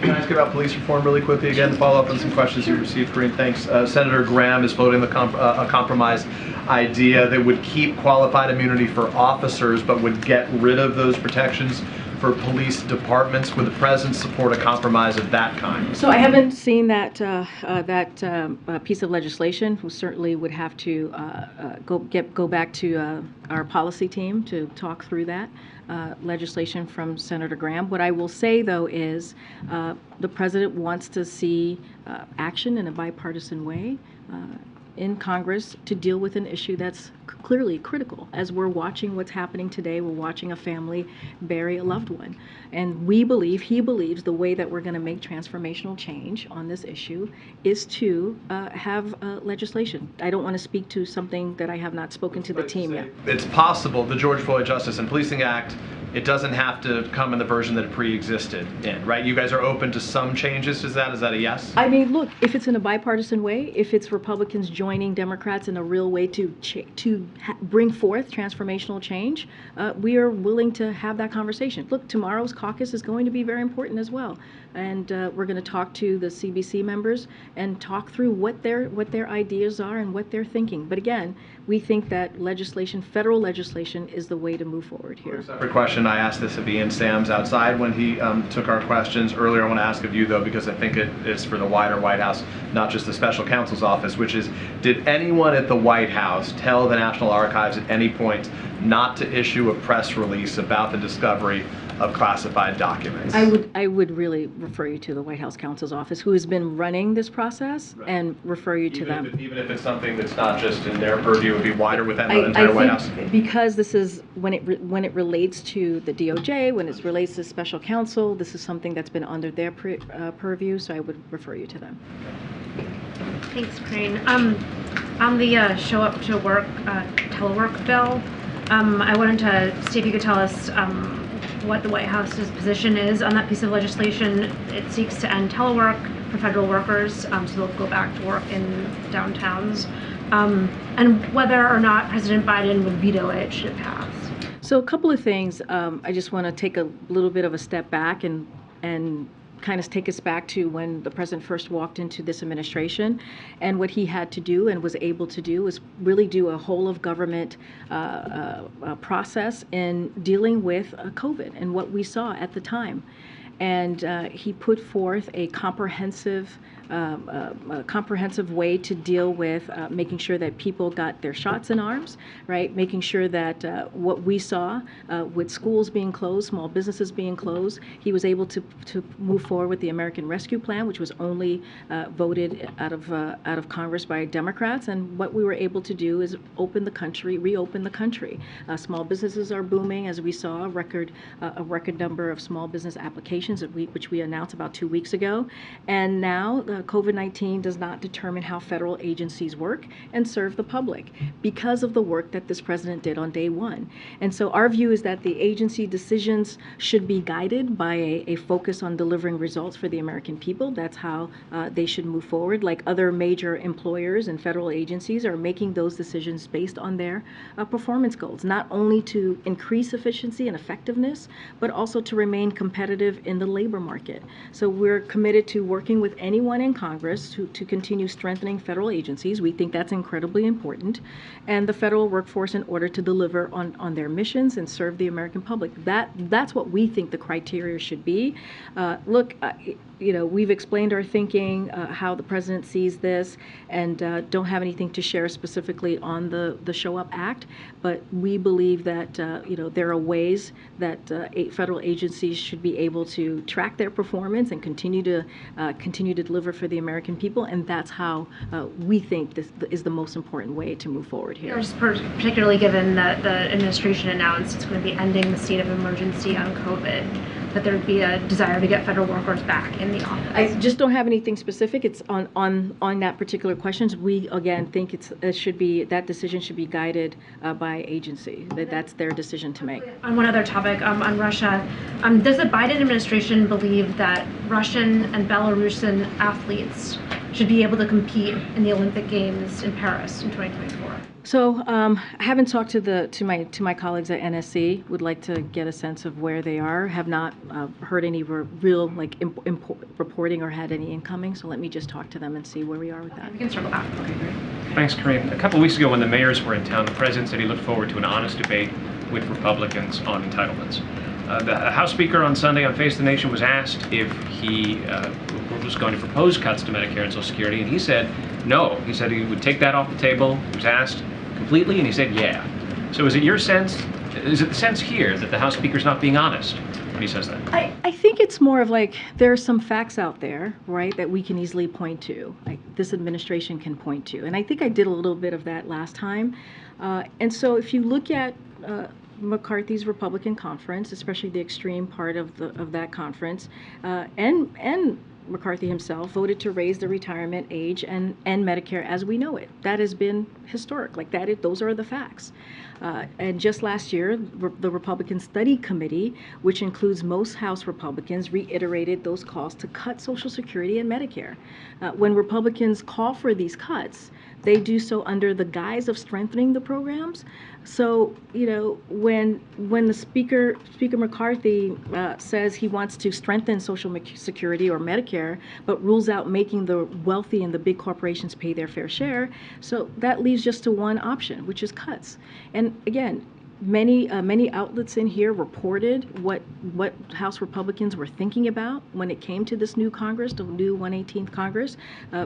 Can I ask about police reform really quickly again to follow up on some questions you received, Karine? Thanks. Senator Graham is floating a compromise idea that would keep qualified immunity for officers but would get rid of those protections for police departments. Would the president support a compromise of that kind? So I haven't seen that piece of legislation. We certainly would have to go back to our policy team to talk through that legislation from Senator Graham. What I will say, though, is the president wants to see action in a bipartisan way in Congress to deal with an issue that's clearly critical. As we're watching what's happening today, we're watching a family bury a loved one. And he believes the way that we're going to make transformational change on this issue is to have legislation. I don't want to speak to something that I have not spoken to the team yet. It's possible the George Floyd Justice and Policing Act, it doesn't have to come in the version that it pre-existed in, right? You guys are open to some changes to that? Is that a yes? I mean, look, if it's in a bipartisan way, if it's Republicans joining Democrats in a real way to bring forth transformational change, we are willing to have that conversation. Look, tomorrow's caucus is going to be very important as well. And we're going to talk to the CBC members and talk through what their ideas are and what they're thinking. But again, we think that legislation, federal legislation, is the way to move forward here. Separate question. I asked this of Ian Sams outside when he took our questions earlier. I want to ask of you, though, because I think it is for the wider White House, not just the special counsel's office, which is, did anyone at the White House tell the National Archives at any point not to issue a press release about the discovery of classified documents? I would really refer you to the White House counsel's office, who has been running this process, and refer you to them. Even if it's something that's not just in their purview, it would be wider within the entire White House? Because this is, when it relates to the DOJ, when it relates to special counsel, this is something that's been under their purview, so I would refer you to them. Thanks, Karine. On the show up to work telework bill, I wanted to see if you could tell us what the White House's position is on that piece of legislation. It seeks to end telework for federal workers, so they'll go back to work in downtowns, and whether or not President Biden would veto it should it pass. So a couple of things. I just want to take a little bit of a step back and kind of take us back to when the president first walked into this administration, and what he had to do and was able to do was really do a whole of government process in dealing with COVID and what we saw at the time. And he put forth a comprehensive way to deal with making sure that people got their shots in arms, right? Making sure that what we saw with schools being closed, small businesses being closed, he was able to move forward with the American Rescue Plan, which was only voted out of Congress by Democrats. And what we were able to do is open the country, reopen the country. Small businesses are booming, as we saw a record number of small business applications which we announced about 2 weeks ago. And now COVID-19 does not determine how federal agencies work and serve the public because of the work that this president did on day one. And so our view is that the agency decisions should be guided by a focus on delivering results for the American people. That's how they should move forward. Like other major employers and federal agencies are making those decisions based on their performance goals, not only to increase efficiency and effectiveness, but also to remain competitive in the labor market. So we're committed to working with anyone in Congress to continue strengthening federal agencies. We think that's incredibly important, and the federal workforce in order to deliver on their missions and serve the American public. That's what we think the criteria should be. We've explained our thinking, how the president sees this, and don't have anything to share specifically on the Show Up Act, but we believe that there are ways that federal agencies should be able to track their performance and continue to deliver for the American people, and that's how we think this is the most important way to move forward here. Particularly given that the administration announced it's going to be ending the state of emergency on COVID, that there would be a desire to get federal workers back in the office. I just don't have anything specific. It's on that particular questions. We again think that decision should be guided by agency. That's their decision to make. On one other topic, on Russia, does the Biden administration believe that Russian and Belarusian athletes should be able to compete in the Olympic Games in Paris in 2024? So I haven't talked to my colleagues at NSC. Would like to get a sense of where they are. Have not heard any real reporting or had any incoming. So let me just talk to them and see where we are with that. We can circle back. Okay, great. Thanks, Karine. A couple of weeks ago when the mayors were in town, the president said he looked forward to an honest debate with Republicans on entitlements. The House Speaker on Sunday on Face of the Nation was asked if he was going to propose cuts to Medicare and Social Security, and he said no. He said he would take that off the table. He was asked completely, and he said yeah. So is it your sense, is it the sense here that the House Speaker's not being honest when he says that? I think it's more of like there are some facts out there, right, that we can easily point to, like this administration can point to. And I think I did a little bit of that last time. And so if you look at McCarthy's Republican conference, especially the extreme part of that conference, and McCarthy himself voted to raise the retirement age and Medicare as we know it. That has been historic. Like that, those are the facts. And just last year, the Republican Study Committee, which includes most House Republicans, reiterated those calls to cut Social Security and Medicare. When Republicans call for these cuts, they do so under the guise of strengthening the programs. So, when the Speaker McCarthy says he wants to strengthen Social Security or Medicare, but rules out making the wealthy and the big corporations pay their fair share, so that leaves just to one option, which is cuts. And again, many outlets in here reported what House Republicans were thinking about when it came to this new Congress, the new 118th Congress.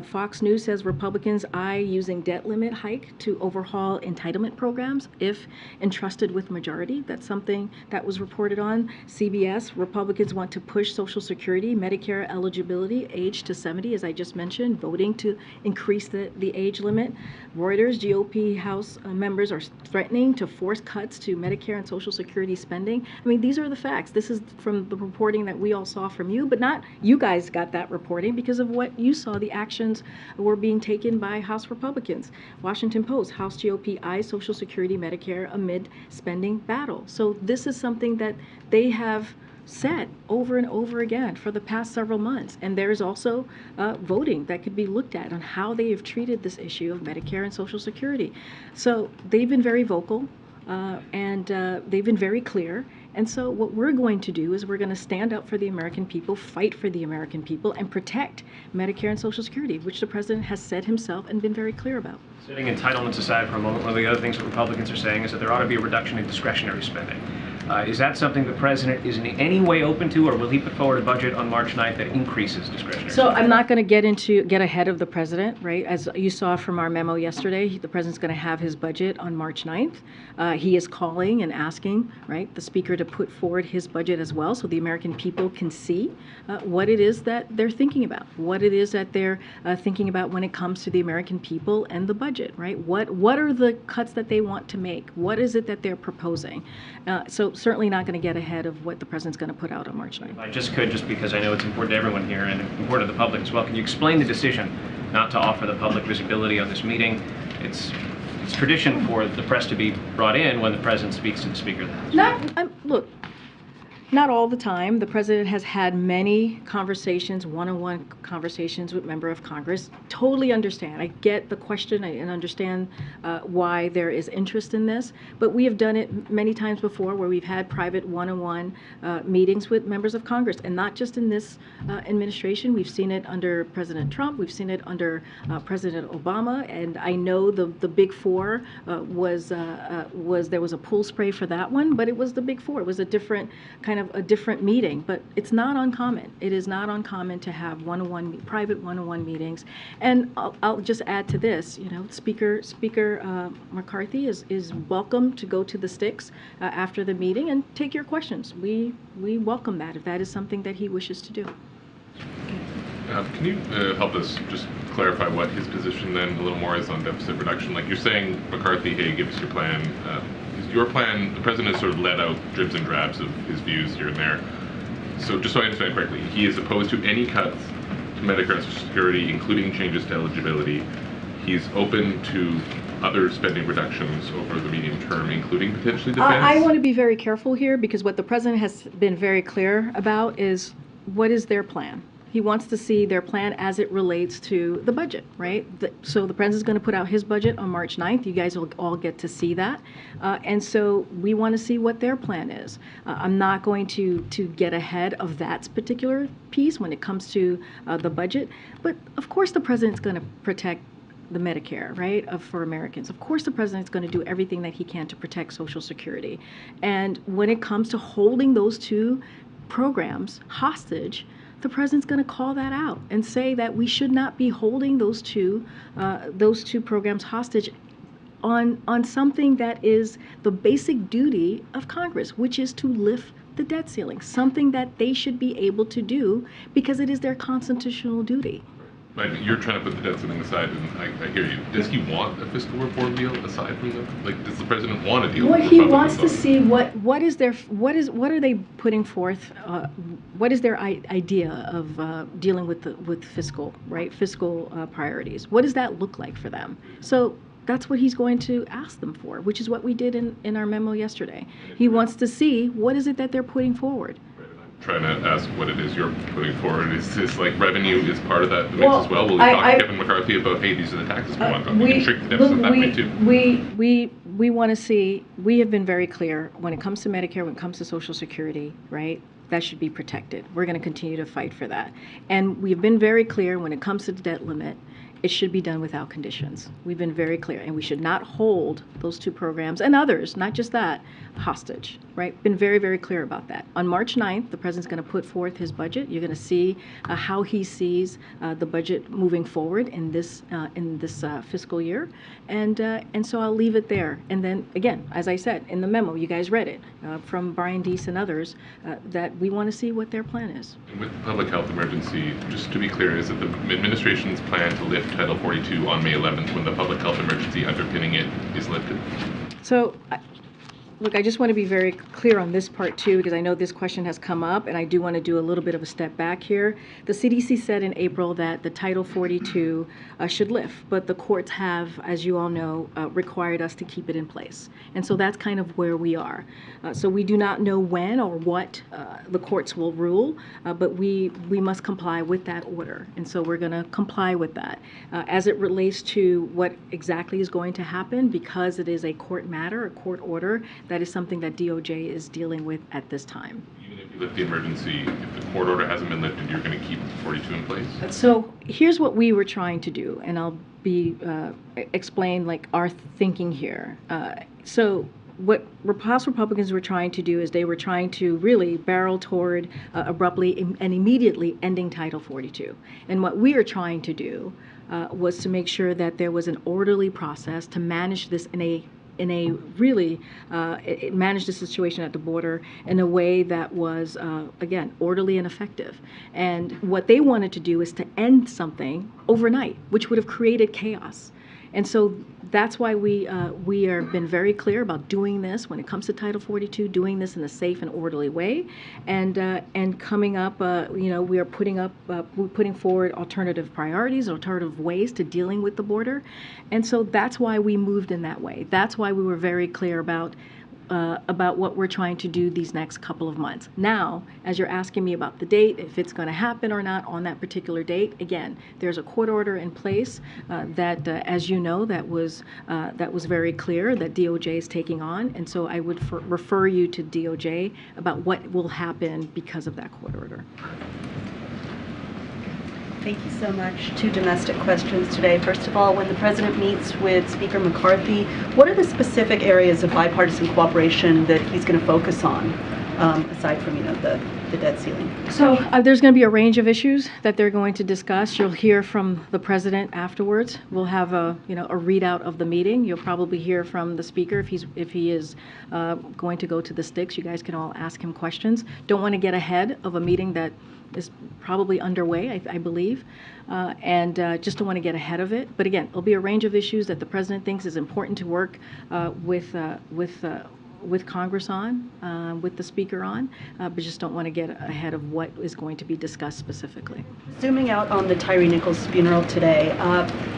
Fox News says Republicans eye using debt limit hike to overhaul entitlement programs if entrusted with majority. That's something that was reported on. CBS, Republicans want to push Social Security, Medicare eligibility age to 70, as I just mentioned, voting to increase the age limit. Reuters, GOP House members are threatening to force cuts relates to Medicare and Social Security spending. I mean, these are the facts. This is from the reporting that we all saw from you, but not you guys got that reporting because of what you saw. The actions were being taken by House Republicans. Washington Post, House GOP eyes Social Security Medicare amid spending battle. So this is something that they have said over and over again for the past several months. And there's also voting that could be looked at on how they have treated this issue of Medicare and Social Security. So they've been very vocal and they've been very clear. And so what we're going to do is we're going to stand up for the American people, fight for the American people, and protect Medicare and Social Security, which the president has said himself and been very clear about. Setting entitlements aside for a moment, one of the other things that Republicans are saying is that there ought to be a reduction in discretionary spending. Is that something the president is in any way open to, or will he put forward a budget on March 9th that increases discretionary So spending? I'm not going to get ahead of the president, right? As you saw from our memo yesterday, the president's going to have his budget on March 9th. He is calling and asking, right, the speaker to put forward his budget as well so the American people can see what it is that they're thinking about, what it is that they're thinking about when it comes to the American people and the budget, right? What are the cuts that they want to make? What is it that they're proposing? So certainly not going to get ahead of what the president's going to put out on March 9th. If I just could, just because I know it's important to everyone here and important to the public as well, can you explain the decision not to offer the public visibility on this meeting? It's tradition for the press to be brought in when the president speaks to the Speaker of the House. Look, not all the time. The president has had many conversations, one-on-one conversations with members of Congress. Totally understand. I get the question and understand why there is interest in this. But we have done it many times before where we've had private one-on-one meetings with members of Congress. And not just in this administration. We've seen it under President Trump. We've seen it under President Obama. And I know the Big Four there was a pool spray for that one, but it was the Big Four. It was a different kind of a different meeting, but it's not uncommon. It is not uncommon to have private one-on-one meetings. And I'll just add to this, you know, Speaker McCarthy is welcome to go to the sticks after the meeting and take your questions. We welcome that if that is something that he wishes to do. Can you help us just clarify what his position then a little more is on deficit reduction? Like you're saying, McCarthy, hey, give us your plan. Your plan, the president has sort of let out dribs and drabs of his views here and there. So just so I understand correctly, he is opposed to any cuts to Medicare and Social Security, including changes to eligibility. He's open to other spending reductions over the medium term, including potentially defense. I want to be very careful here because what the president has been very clear about is what is their plan. He wants to see their plan as it relates to the budget, right? So the president's going to put out his budget on March 9th. You guys will all get to see that. And so we want to see what their plan is. I'm not going to get ahead of that particular piece when it comes to the budget. But of course the president's going to protect the Medicare, right, for Americans. Of course the president's going to do everything that he can to protect Social Security. And when it comes to holding those two programs hostage, the president's going to call that out and say that we should not be holding those two programs hostage on something that is the basic duty of Congress, which is to lift the debt ceiling, something that they should be able to do because it is their constitutional duty. Right, you're trying to put the debt ceiling aside, and I hear you. Does he want a fiscal reform deal aside from that? Like, does the president want a deal? What he wants to see what are they putting forth? What is their idea of dealing with fiscal priorities? What does that look like for them? So that's what he's going to ask them for, which is what we did in our memo yesterday. He wants to see what is it that they're putting forward. Trying to ask what it is you're putting forward. Is this like revenue is part of that mix as well? Will we talk to Kevin McCarthy about, hey, these are the taxes we want? We can shrink the deficit that way too. We want to see, we have been very clear when it comes to Medicare, when it comes to Social Security, right? That should be protected. We're going to continue to fight for that. And we've been very clear when it comes to the debt limit, it should be done without conditions. We've been very clear, and we should not hold those two programs and others, not just that, hostage, right? Been very, very clear about that. On March 9th, the president's going to put forth his budget. You're going to see how he sees the budget moving forward in this fiscal year, and so I'll leave it there. And then again, as I said in the memo, you guys read it from Brian Deese and others, that we want to see what their plan is. And with the public health emergency, just to be clear, is it the administration's plan to lift Title 42 on May 11th when the public health emergency underpinning it is lifted? So look, I just want to be very clear on this part too, because I know this question has come up, and I do want to do a little bit of a step back here. The CDC said in April that the Title 42 should lift, but the courts have, as you all know, required us to keep it in place. And so that's kind of where we are. So we do not know when or what the courts will rule, but we must comply with that order. And so we're going to comply with that. As it relates to what exactly is going to happen, because it is a court matter, a court order, that is something that DOJ is dealing with at this time. Even if you lift the emergency, if the court order hasn't been lifted, you're going to keep 42 in place? So here's what we were trying to do, and I'll explain like our thinking here. So what House Republicans were trying to do is they were trying to really barrel toward abruptly and immediately ending Title 42. And what we are trying to do was to make sure that there was an orderly process to manage this manage the situation at the border in a way that was, again, orderly and effective. And what they wanted to do is to end something overnight, which would have created chaos. And so that's why we have been very clear about doing this when it comes to Title 42, doing this in a safe and orderly way, and coming up, we are putting forward alternative priorities, alternative ways to dealing with the border, and so that's why we moved in that way. That's why we were very clear about what we're trying to do these next couple of months. Now, as you're asking me about the date, if it's going to happen or not on that particular date, again, there's a court order in place that, as you know, that was very clear that DOJ is taking on, and so I would refer you to DOJ about what will happen because of that court order. Thank you so much. Two domestic questions today. First of all, when the President meets with Speaker McCarthy, what are the specific areas of bipartisan cooperation that he's going to focus on, aside from, the debt ceiling? So there's going to be a range of issues that they're going to discuss. You'll hear from the President afterwards. We'll have a readout of the meeting. You'll probably hear from the Speaker if he is going to go to the sticks. You guys can all ask him questions. Don't want to get ahead of a meeting that is probably underway, I believe, and just don't want to get ahead of it. But again, it'll be a range of issues that the President thinks is important to work with Congress on, with the Speaker on, but just don't want to get ahead of what is going to be discussed specifically. Zooming out on the Tyre Nichols funeral today,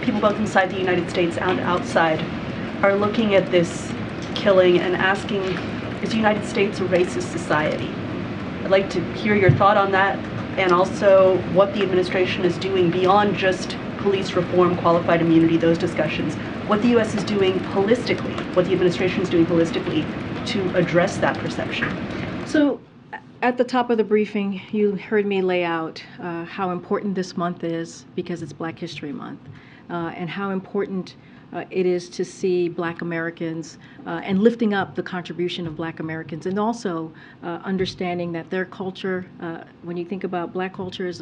people both inside the United States and outside are looking at this killing and asking, is the United States a racist society? I'd like to hear your thought on that, and also what the administration is doing beyond just police reform, qualified immunity, those discussions, what the U.S. is doing holistically, what the administration is doing holistically to address that perception. So at the top of the briefing, you heard me lay out how important this month is because it's Black History Month, and how important it is to see Black Americans and lifting up the contribution of Black Americans, and also understanding that their culture, when you think about Black culture is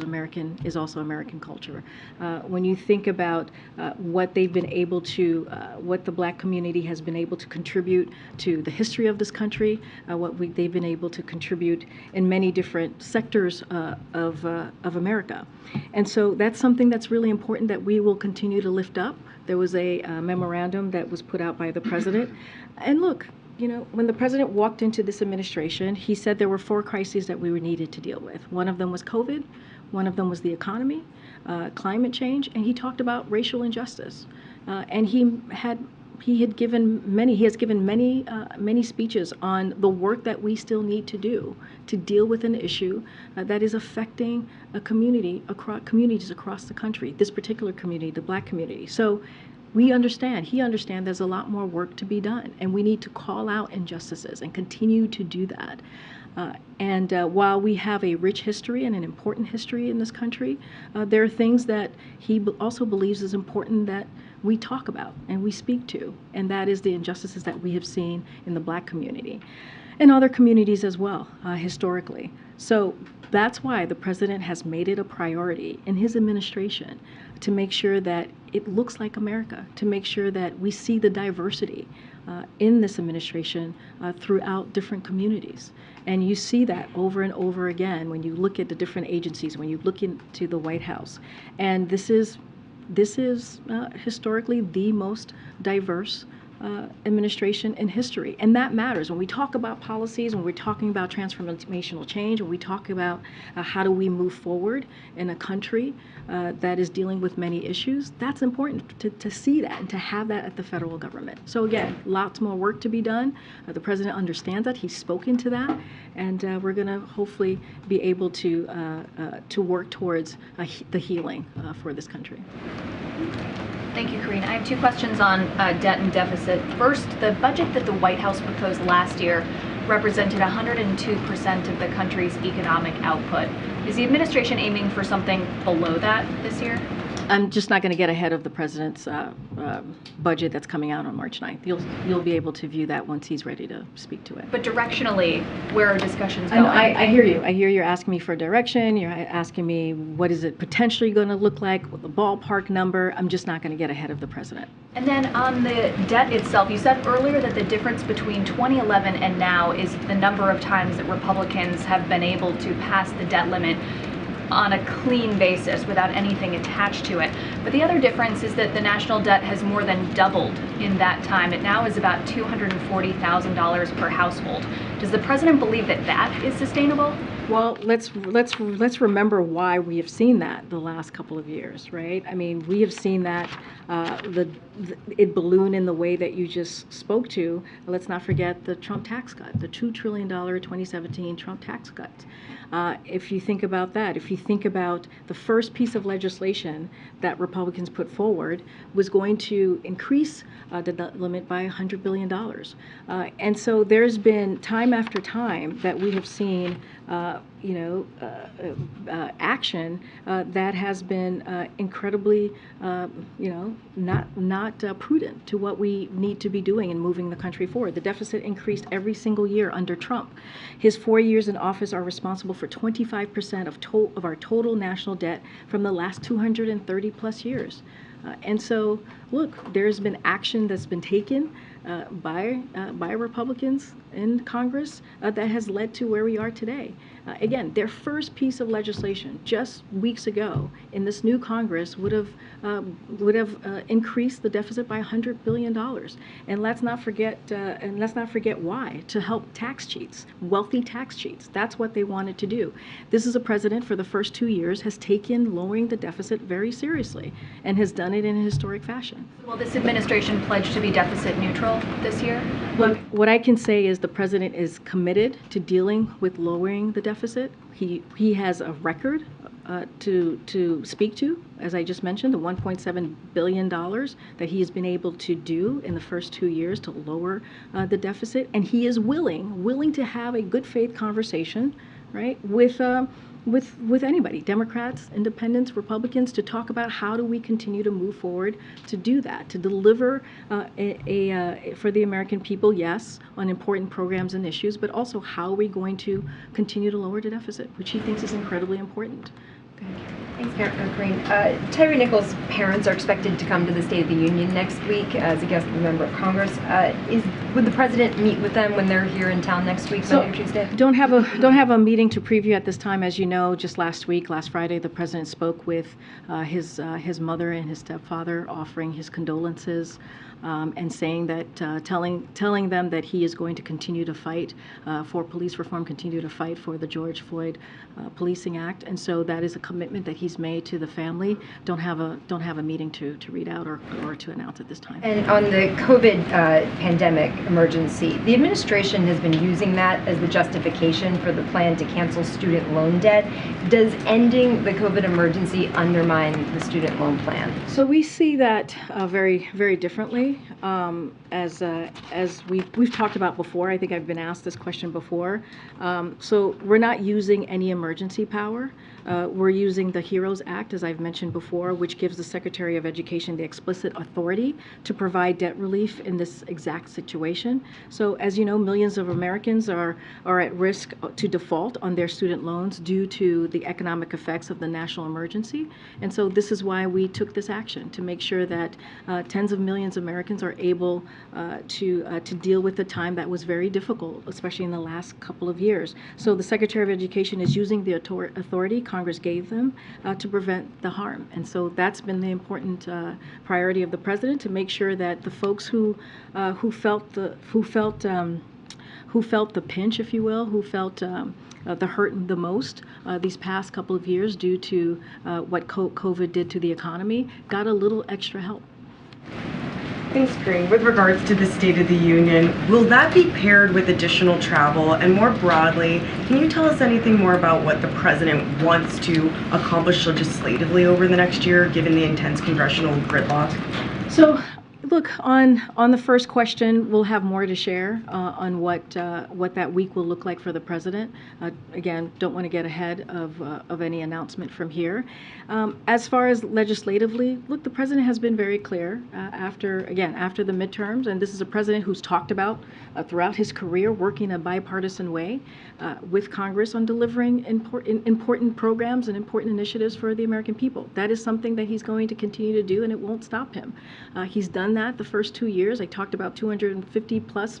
also American culture. When you think about what they've been able to, what the Black community has been able to contribute to the history of this country, they've been able to contribute in many different sectors of America. And so that's something that's really important that we will continue to lift up. There was a memorandum that was put out by the President. And look, when the President walked into this administration, he said there were 4 crises that we needed to deal with. One of them was COVID, one of them was the economy, climate change, and he talked about racial injustice. And he has given many speeches on the work that we still need to do to deal with an issue that is affecting communities across the country, this particular community, the Black community. So he understands there's a lot more work to be done, and we need to call out injustices and continue to do that. And while we have a rich history and an important history in this country, there are things that he also believes is important that we talk about and we speak to, and that is the injustices that we have seen in the Black community and other communities as well, historically. So that's why the President has made it a priority in his administration to make sure that it looks like America, to make sure that we see the diversity in this administration throughout different communities. And you see that over and over again when you look at the different agencies, when you look into the White House. And this is historically the most diverse administration in history. And that matters. When we talk about policies, when we're talking about transformational change, when we talk about how do we move forward in a country that is dealing with many issues, that's important to see that and to have that at the federal government. So again, lots more work to be done. The president understands that. He's spoken to that. And we're going to hopefully be able to work towards the healing for this country. Thank you, Karine. I have two questions on debt and deficit. First, the budget that the White House proposed last year represented 102% of the country's economic output. Is the administration aiming for something below that this year? I'm just not going to get ahead of the president's budget that's coming out on March 9th. You'll be able to view that once he's ready to speak to it. But directionally, where are discussions going? I hear you. I hear you're asking me for direction. You're asking me what is it potentially going to look like with the ballpark number. I'm just not going to get ahead of the president. And then on the debt itself, you said earlier that the difference between 2011 and now is the number of times that Republicans have been able to pass the debt limit on a clean basis without anything attached to it. But the other difference is that the national debt has more than doubled in that time. It now is about $240,000 per household. Does the president believe that that is sustainable? Well, let's remember why we have seen that the last couple of years, right? I mean, we have seen that it balloon in the way that you just spoke to. Let's not forget the Trump tax cut, the $2 trillion 2017 Trump tax cut. If you think about that, if you think about the first piece of legislation that Republicans put forward was going to increase the debt limit by $100 billion. And so there's been time after time that we have seen action that has been incredibly, not prudent to what we need to be doing in moving the country forward. The deficit increased every single year under Trump. His 4 years in office are responsible for 25% of our total national debt from the last 230 plus years. And so, look, there's been action that's been taken by Republicans in Congress that has led to where we are today. Again, their first piece of legislation just weeks ago in this new Congress would have increased the deficit by $100 billion. And let's not forget why. To help tax cheats, wealthy tax cheats. That's what they wanted to do. This is a president for the first 2 years has taken lowering the deficit very seriously and has done it in a historic fashion. Will this administration pledge to be deficit neutral this year? Look, what I can say is the president is committed to dealing with lowering the deficit. He has a record to speak to, as I just mentioned, the $1.7 billion that he has been able to do in the first 2 years to lower the deficit, and he is willing to have a good faith conversation, right, with anybody, Democrats, Independents, Republicans, to talk about how do we continue to move forward to do that, to deliver for the American people, yes, on important programs and issues, but also how are we going to continue to lower the deficit, which he thinks is incredibly important. Thanks, Karine. Tyre Nichols' parents are expected to come to the State of the Union next week as a guest member of Congress. Would the president meet with them when they're here in town next week, Monday or Tuesday? Don't have a meeting to preview at this time. As you know, just last Friday, the president spoke with his mother and his stepfather, offering his condolences. And saying that, telling them that he is going to continue to fight for police reform, continue to fight for the George Floyd Policing Act, and so that is a commitment that he's made to the family. Don't have a meeting to read out or to announce at this time. And on the COVID pandemic emergency, the administration has been using that as the justification for the plan to cancel student loan debt. Does ending the COVID emergency undermine the student loan plan? So we see that very, very differently. As we've talked about before, I think I've been asked this question before. So we're not using any emergency power. We're using the HEROES Act, as I've mentioned before, which gives the Secretary of Education the explicit authority to provide debt relief in this exact situation. So as you know, millions of Americans are at risk to default on their student loans due to the economic effects of the national emergency. And so this is why we took this action, to make sure that tens of millions of Americans are able to deal with the time that was very difficult, especially in the last couple of years. So the Secretary of Education is using the authority Congress gave them to prevent the harm. And so that's been the important priority of the president, to make sure that the folks who felt the pinch, if you will, who felt the hurt the most these past couple of years due to what COVID did to the economy, got a little extra help. Thanks, Karine. With regards to the State of the Union, will that be paired with additional travel? And more broadly, can you tell us anything more about what the president wants to accomplish legislatively over the next year, given the intense congressional gridlock? So, look, on the first question, we'll have more to share on what that week will look like for the president. Again, don't want to get ahead of any announcement from here. As far as legislatively, look, the president has been very clear after the midterms, and this is a president who's talked about throughout his career working a bipartisan way with Congress on delivering important programs and important initiatives for the American people. That is something that he's going to continue to do, and it won't stop him. He's done that the first 2 years. I talked about 250 plus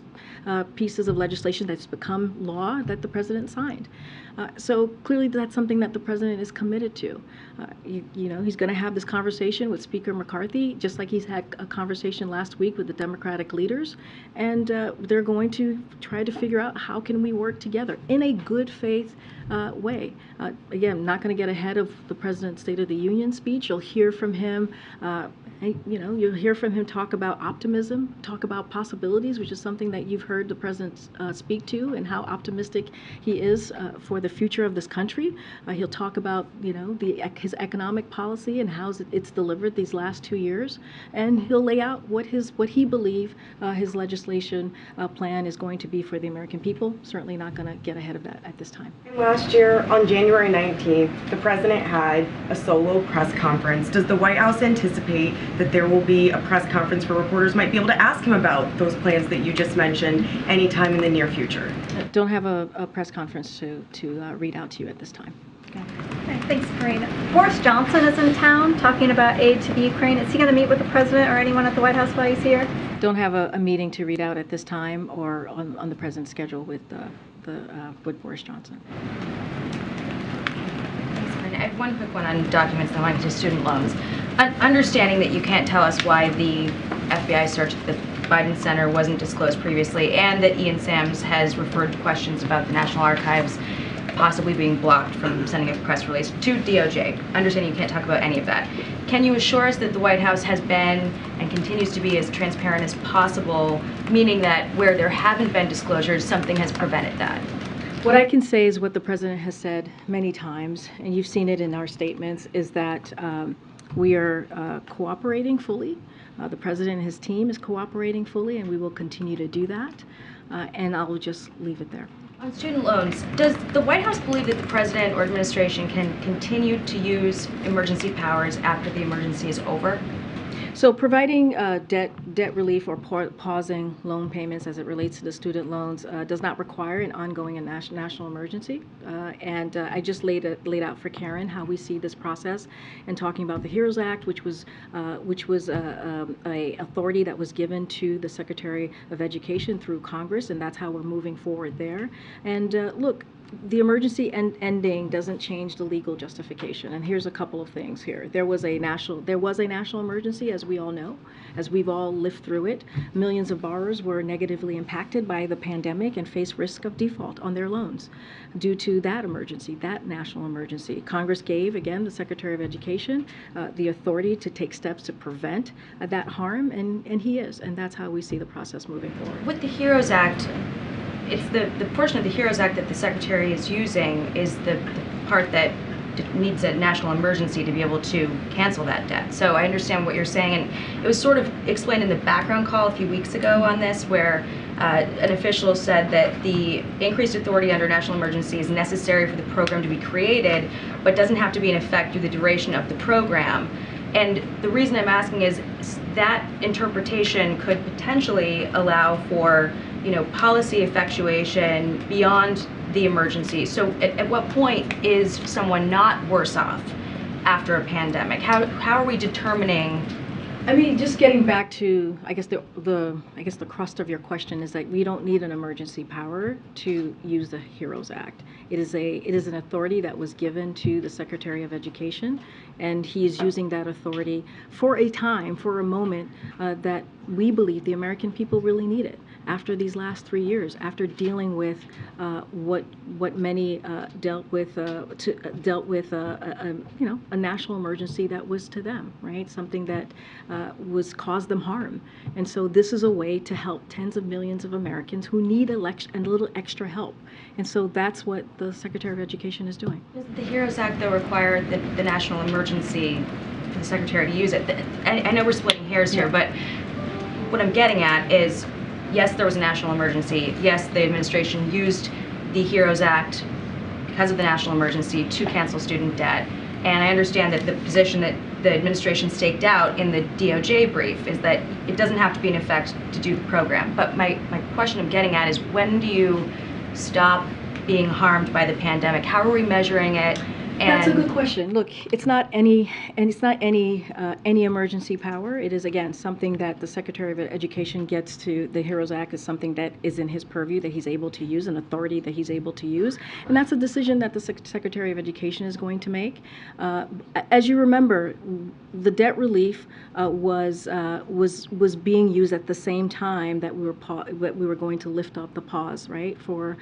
pieces of legislation that's become law that the president signed. So clearly that's something that the president is committed to. He's going to have this conversation with Speaker McCarthy, just like he's had a conversation last week with the Democratic leaders, and they're going to try to figure out how can we work together in a good faith way. Again, not going to get ahead of the president's State of the Union speech. You'll hear from him. You'll hear from him talk about optimism, talk about possibilities, which is something that you've heard the president speak to, and how optimistic he is for the future of this country. He'll talk about his economic policy and how it's delivered these last 2 years, and he'll lay out what he believes his legislation plan is going to be for the American people. Certainly not going to get ahead of that at this time. And last year, on January 19th, the president had a solo press conference. Does the White House anticipate that there will be a press conference where reporters might be able to ask him about those plans that you just mentioned anytime in the near future? Don't have a press conference to read out to you at this time. Okay, thanks, Karine. Boris Johnson is in town talking about aid to the Ukraine. Is he going to meet with the president or anyone at the White House while he's here? Don't have a meeting to read out at this time or on the president's schedule with Boris Johnson. Thanks, Karine. I have one quick one on documents that went to student loans. Understanding that you can't tell us why the FBI search at the Biden Center wasn't disclosed previously, and that Ian Sams has referred to questions about the National Archives possibly being blocked from sending a press release to DOJ. Understanding you can't talk about any of that. Can you assure us that the White House has been and continues to be as transparent as possible, meaning that where there haven't been disclosures, something has prevented that? What I can say is what the president has said many times, and you've seen it in our statements, is that we are cooperating fully. The president and his team is cooperating fully, and we will continue to do that. And I'll just leave it there. On student loans, does the White House believe that the president or administration can continue to use emergency powers after the emergency is over? So providing debt relief or pausing loan payments as it relates to the student loans does not require an ongoing and national emergency. And I just laid out for Karen how we see this process, and talking about the HEROES Act, which was a authority that was given to the Secretary of Education through Congress, and that's how we're moving forward there. And look, the emergency ending doesn't change the legal justification, and here's a couple of things here. There was a national emergency, as we all know, as we've all lived through it. Millions of borrowers were negatively impacted by the pandemic and face risk of default on their loans due to that emergency, that national emergency. Congress gave, again, the Secretary of Education the authority to take steps to prevent that harm, and he is, and that's how we see the process moving forward. With the HEROES Act, it's the portion of the HEROES Act that the Secretary is using is the part that needs a national emergency to be able to cancel that debt. So I understand what you're saying, and it was sort of explained in the background call a few weeks ago on this, where an official said that the increased authority under national emergency is necessary for the program to be created, but doesn't have to be in effect through the duration of the program. And the reason I'm asking is that interpretation could potentially allow for policy effectuation beyond the emergency. So at what point is someone not worse off after a pandemic? How are we determining I mean, just getting back to, I guess the crust of your question is that we don't need an emergency power to use the HEROES Act. It is an authority that was given to the Secretary of Education, and he is using that authority for a moment that we believe the American people really need it. After these last 3 years, after dealing with what many dealt with a national emergency that was to them, right? Something that was caused them harm, and so this is a way to help tens of millions of Americans who need a little extra help, and so that's what the Secretary of Education is doing. Does the HEROES Act though require the national emergency for the Secretary to use it? I know we're splitting hairs here, but what I'm getting at is, yes, there was a national emergency. Yes, the administration used the HEROES Act because of the national emergency to cancel student debt. And I understand that the position that the administration staked out in the DOJ brief is that it doesn't have to be in effect to do the program. But my question I'm getting at is, when do you stop being harmed by the pandemic? How are we measuring it? That's a good question. Look, it's not any emergency power. It is, again, something that the Secretary of Education gets to. The HEROES Act is something that is in his purview, that he's able to use, an authority that he's able to use, and that's a decision that the Secretary of Education is going to make. As you remember, the debt relief was being used at the same time that we were going to lift up the pause, right, for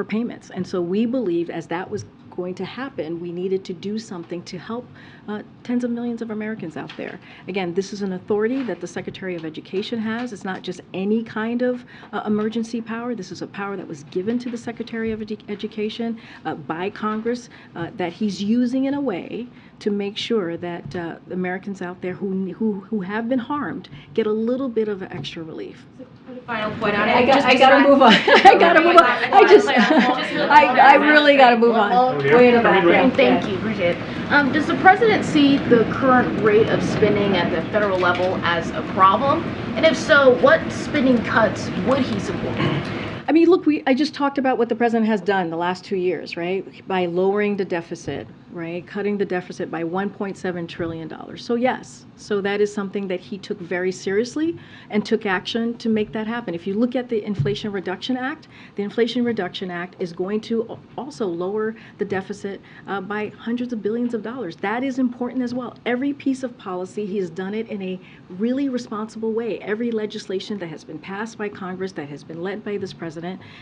payments, and so we believed as that was going to happen, we needed to do something to help tens of millions of Americans out there. Again, this is an authority that the Secretary of Education has. It's not just any kind of emergency power. This is a power that was given to the Secretary of Education by Congress that he's using in a way to make sure that Americans out there who have been harmed get a little bit of extra relief. Final point on it. I gotta move on. I gotta move on. I really gotta move on. Way in the back. Yeah. Thank you, appreciate it. Does the president see the current rate of spending at the federal level as a problem? And if so, what spending cuts would he support? I mean, look, I just talked about what the president has done the last 2 years, right? By lowering the deficit, right? Cutting the deficit by $1.7 trillion. So yes, so that is something that he took very seriously and took action to make that happen. If you look at the Inflation Reduction Act, the Inflation Reduction Act is going to also lower the deficit by hundreds of billions of dollars. That is important as well. Every piece of policy, he has done it in a really responsible way. Every legislation that has been passed by Congress, that has been led by this president,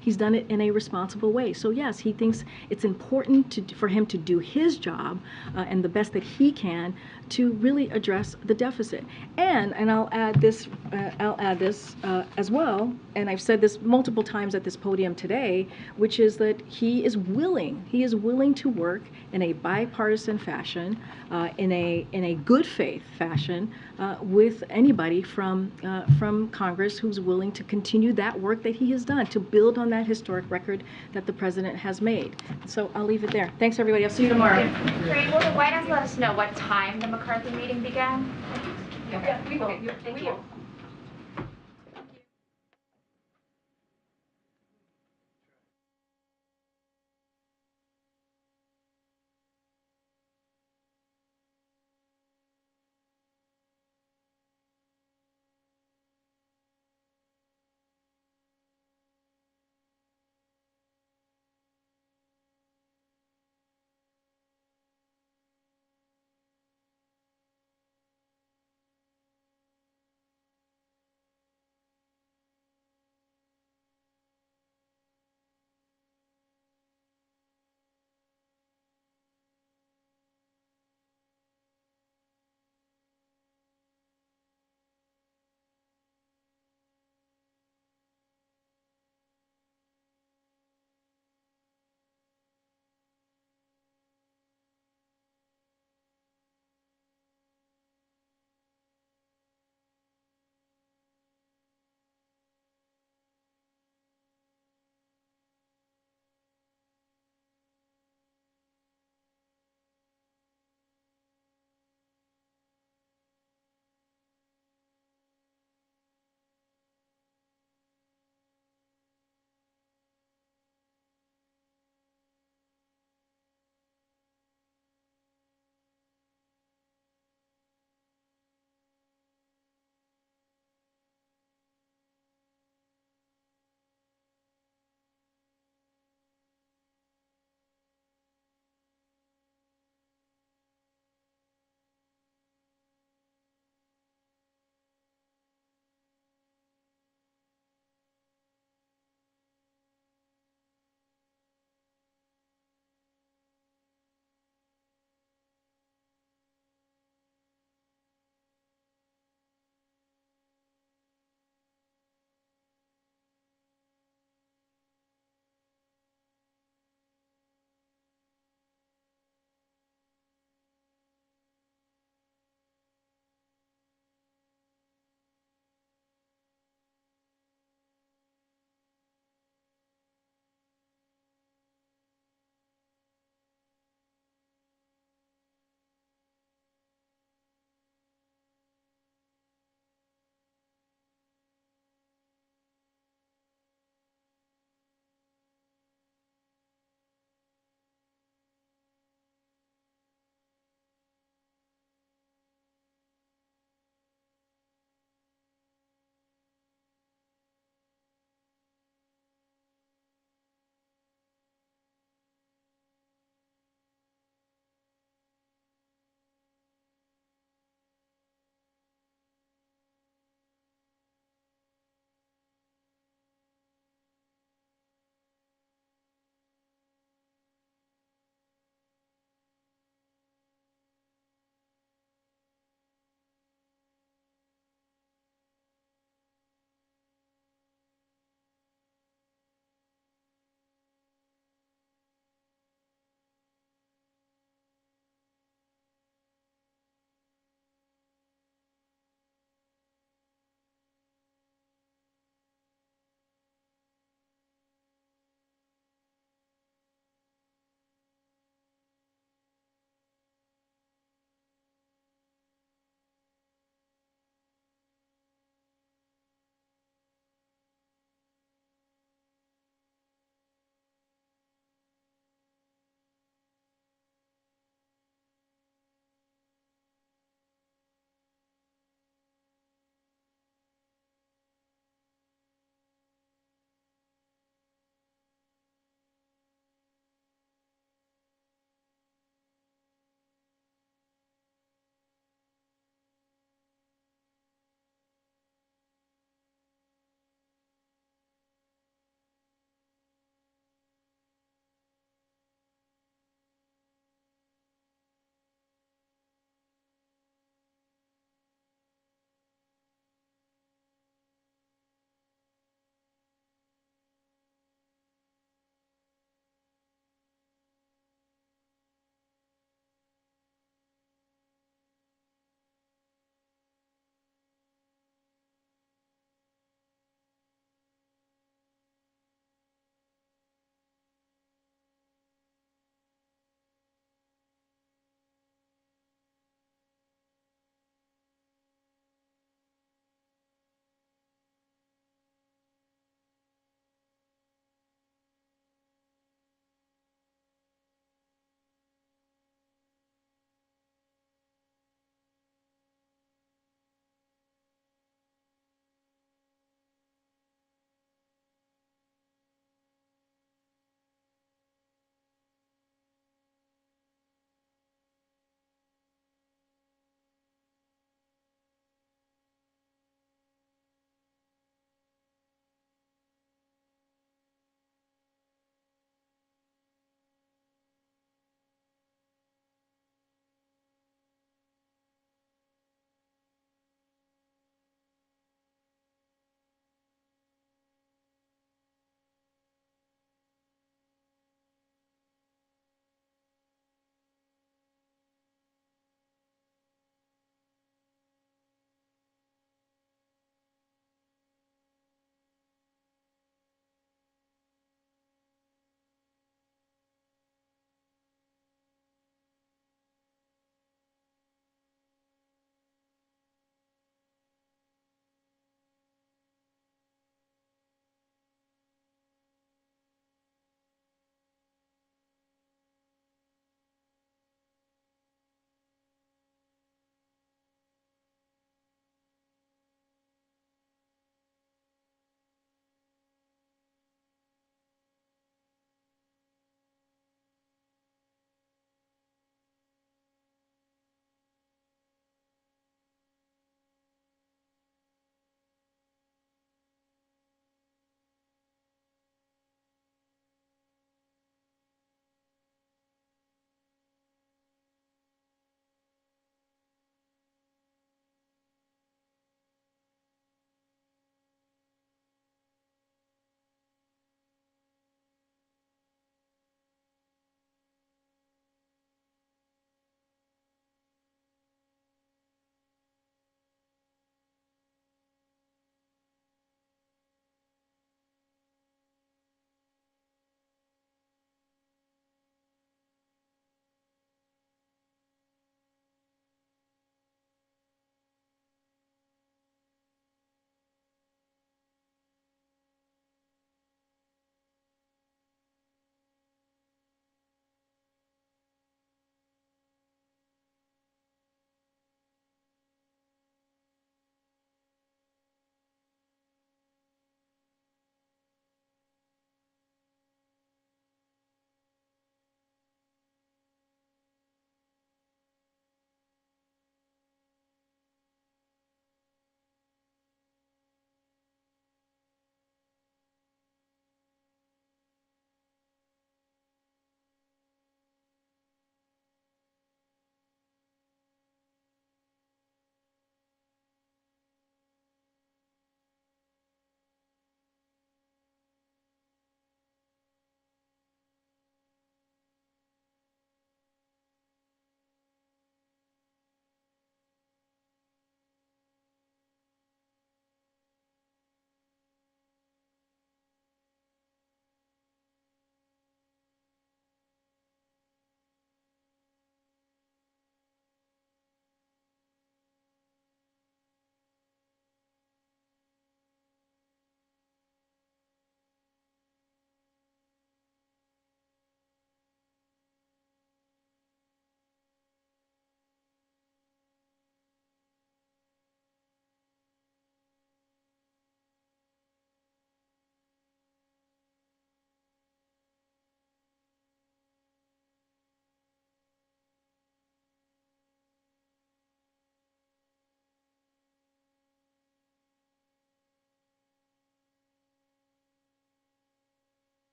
he's done it in a responsible way. So yes, he thinks it's important for him to do his job and the best that he can to really address the deficit. And I'll add this as well, and I've said this multiple times at this podium today, which is that he is willing to work in a bipartisan fashion, in a good faith fashion, with anybody from Congress who's willing to continue that work that he has done to build on that historic record that the president has made. So I'll leave it there. Thanks, everybody. I'll see you tomorrow. Karine, will the White House let us know what time the McCarthy meeting began? Yeah, we will. Thank you.